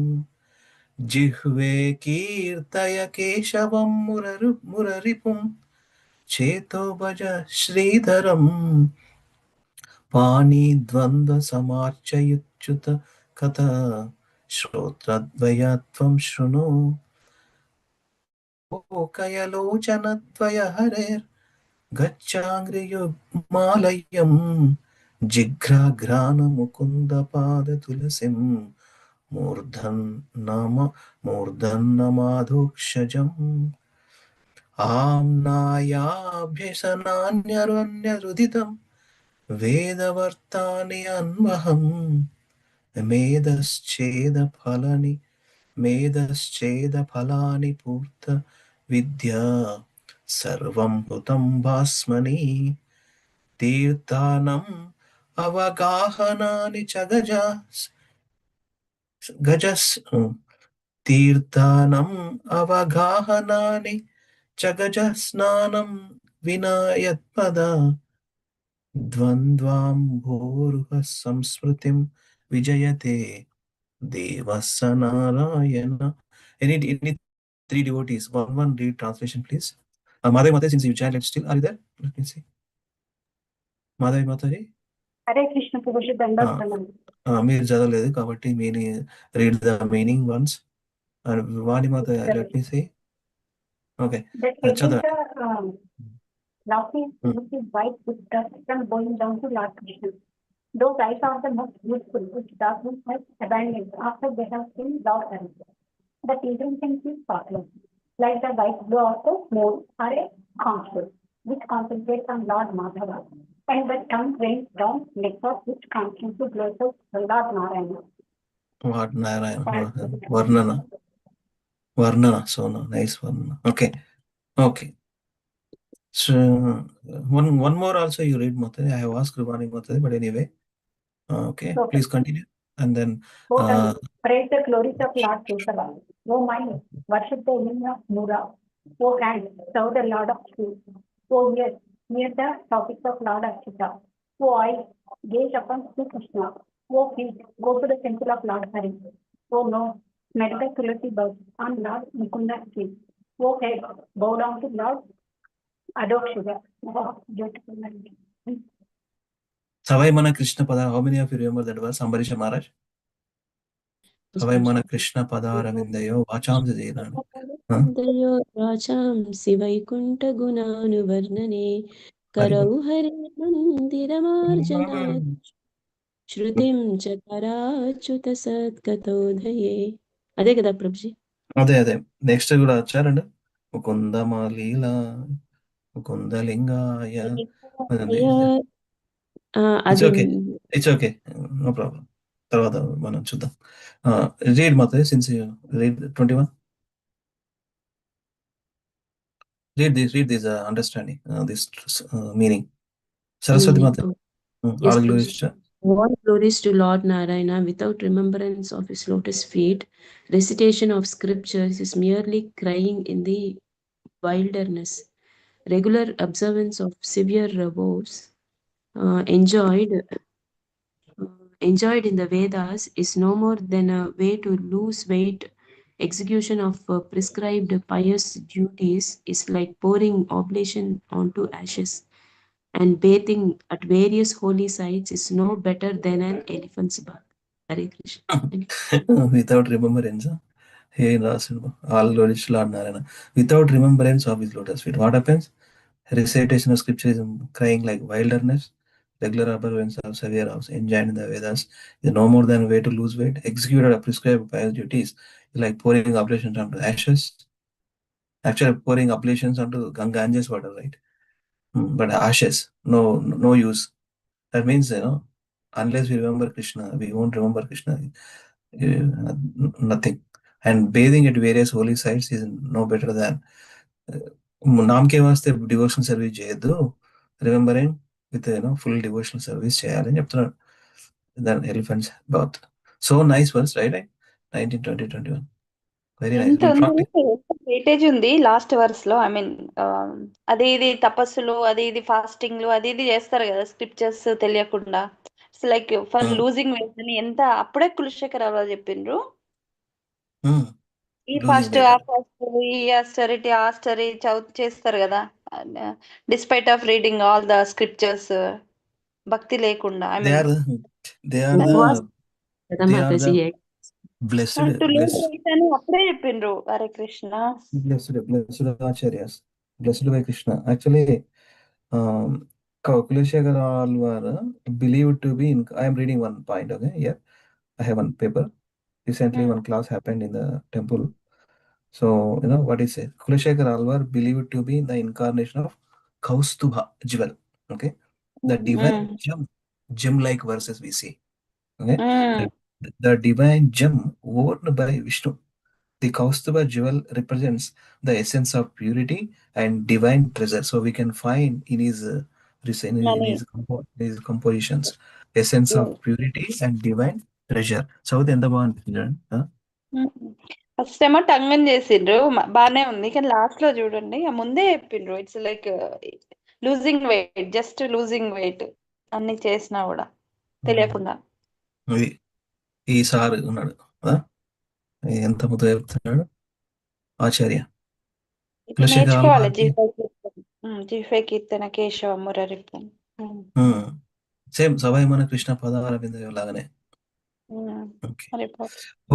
జిహ్వే కీర్తయ కేశవం మురరిపుం చేతో భజ శ్రీధరం పాణి ద్వంద్వ సమార్చయుచ్యుత కథ శ్రోత్రద్వయత్వం శృణు ఓకయలోచనద్వయ హరేర్ గచ్చాంగ్రియుగ్మాలయం జిఘ్రాఘ్రాణ ముకుంద పాద తులసిం మూర్ధన్నమాధోక్షజం ఆమ్నాయాభ్యసనాన్యరుదితం వేదవర్తాని అన్వహం మేధశ్చేద ఫలాని పూర్త విద్యా సర్వం హృతం భాస్మని తీర్థానం అవగాహనాని చ తీర్థానం అవగాహనాని చ గజ స్నానం వినాయత్పద ద్వంద్వాంభోరుహ సంస్మృతిం విజయతే దేవస్స Narayana. Any three devotees, one read translation, please. Madhavi Mataji, since you chanted still, are you there? Let me see. Madhavi Mataji. Hare Krishna Prabhuji దండాలు. మీరు చదవలేదు కాబట్టి మీరు read the meaning once. Vani Mata, let me see. Okay. Last is white with dust from going down to Lord Krishna. Those eyes are the most beautiful, which darkness has abandoned after they have seen Lord Krishna. The children can see sparkling, like the white glow of the moon or a conch, which concentrates on Lord Madhava, and the tongue rains down liquor, which constantly glows of Lord Narayana. What Narayana? Varnana. So nice Varnana. Okay. So one more also you read, Mataji. I have asked Rubani Mataji, but anyway. Okay, please continue. And then praise the glories of Lord Kesava. O mind, worship the name of Mura. O hand, serve the Lord of Truth. O ears, hear the topics of Lord Achyuta. O eyes, gaze upon Sri Krishna. O feet, go to the temple of Lord Hari. O nose, smell the tulsi buds on Lord Mukunda's feet. O head, bow down to Lord Adokshuga. Beautiful. Savai Mana Krishna Pada. How many of you remember that verse? Ambarisha Maharaj. Savai Mana Krishna Pada Ravindayo Vacham Jayana. Ravindayo Vacham Sivaikuntha Gunanuvarnane Karau Hare Mandiramarjana Shrutim Chakarachyuta Satkatodhaye. అదే కదా ప్రభుజీ. అదే next కూడా వచ్చారండి. ముకుందమాలీల ముకుందలింగాయ. It's okay, no problem. తర్వాత మనం చూద్దాం. రీడ్ మాత్రమే since read 21. read this understanding this meaning. Saraswati Mata. All glories to all glories to Lord Narayana. Without remembrance of his lotus feet, recitation of scriptures is merely crying in the wilderness. Regular observance of severe vows enjoyed in the Vedas is no more than a way to lose weight. Execution of prescribed pious duties is like pouring oblation onto ashes, and bathing at various holy sites is no better than an elephant's bath. Hare Krishna. Without remembrance, hey Rasul, all glories to Lord Narayana. Without remembrance of his lotus feet, what happens? Recitation of scripture is crying like wilderness. Regular observance of severe vows enjoined in the Vedas is no more than a way to lose weight. Executed or prescribed pious duties is like pouring oblations onto ashes. Actually, pouring oblations onto Ganges water, right? But ashes, no use. That means, unless we remember Krishna, we won't remember Krishna. Nothing. And bathing at various holy sites is no better than नाम के वास्ते devotional service చేయొద్దు, remembering with full devotional service చేయాలని చెప్తున్నాడు. దాని elephants bath. So nice verse right 19, 20, 21. Very nice. ఎంత ఉంది, ఎంత వెయిటేజ్ ఉంది లాస్ట్ వర్స్ లో. ఐ మీన్ అది ఇది తపస్సులు, అది ఇది ఫాస్టింగ్లు, అది ఇది చేస్తారు కదా స్క్రిప్చర్స్ తెలియకుండా. It's like for losing weight అని ఎంత అప్పుడే కులశేఖర్ రావు చెప్పిండ్రు. ఈ ఫాస్ట్ ఆ ఫాస్ట్, ఈ ఆస్టరిటీ ఆస్టరీ చేస్తారు కదా despite of reading all the scriptures, భక్తి లేకుండా. ఐ మీన్ అప్పుడే చెప్పిండ్రు. Hare Krishna. Blessed Acharyas, blessed by Krishna. Actually, Kuleshekar Alwar believed to be in. I am reading one point. Okay, yeah, I have one paper. Recently, one class happened in the temple. So what is it? Kuleshekar Alwar believed to be the incarnation of Kaustubha jewel. Okay, the divine gem-like verses we see. Okay, the divine gem worn by Vishnu. The Kaustubha jewel represents the essence of purity and divine treasure. So we can find in his compositions essence of purity and divine treasure. So ఎంత బాగుంటుంది. First ఏమో టంగన్ చేసిండ్రు, బానే ఉంది. కానీ last లో చూడండి ముందే చెప్పిండ్రు it's like losing weight, just losing weight అన్ని చేసినా కూడా తెలియకుండా. ఈ సార్ ఉన్నాడు ఎంత ముద్ద చెప్తున్నాడు ఆచార్య. నేర్చుకోవాలి జీఫే కీర్తన కేశవ మురరి. సేమ్ సవయమన కృష్ణ పదాల లాగానే.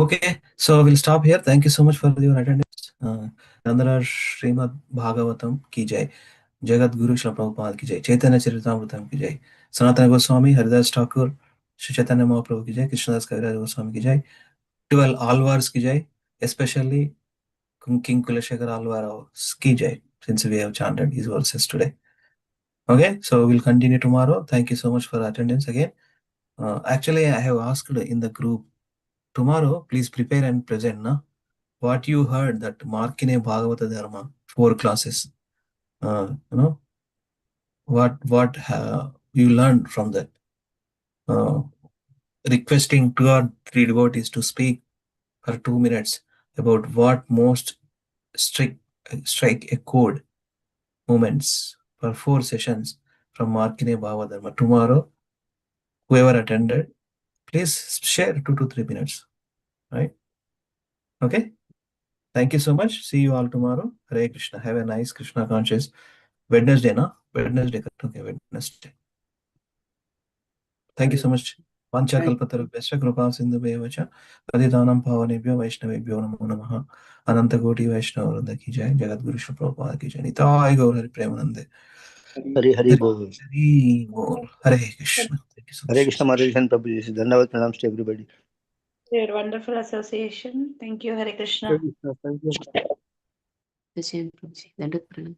Okay, so we'll stop here. Thank you so much for your attendance. Nandara Srimad Bhagavatam ki jai. Jagat Guru Srila Prabhupada ki jai. Chaitanya Charitamrita ki jai. Sanatana Goswami, Haridas Thakur, Sri Chaitanya Mahaprabhu ki jai. Krishnadas Kaviraj Goswami ki jai. 12 Alvars ki jai. Especially King Kuleshekar Alvar ki jai, since we have chanted these verses today. Okay, so we'll continue tomorrow. Thank you so much for attendance again. Actually, I have asked in the group, tomorrow, please prepare and present what you heard that Markine Bhagavata Dharma, 4 classes. What you learned from that. Requesting 2 or 3 devotees to speak for 2 minutes about what most strike a chord moments for 4 sessions from Markine Bhagavata Dharma. Tomorrow, whoever attended, please share 2 to 3 minutes. Right? Okay? Thank you so much. See you all tomorrow. Hare Krishna. Have a nice Krishna conscious Wednesday, Wednesday. Okay, Wednesday. Thank you so much. Pancha kalpatarubhyascha kripa sindhubhyevacha paditanam pavanebhyo vaishnavebhyo namo namaha. Ananta koti vaishnava vrinda ki jai. Jagat Guru Srila Prabhupada ki jai. Nitai Gaur Hari Premanande. Hari bol. Hari bol. Hare Krishna. Thank you so much. Hare Krishna, Hare Krishna, Prabhuji. Dhanavad pranams to everybody. Your wonderful association. Thank you, Hare Krishna. Thank you. The same, Prabhuji.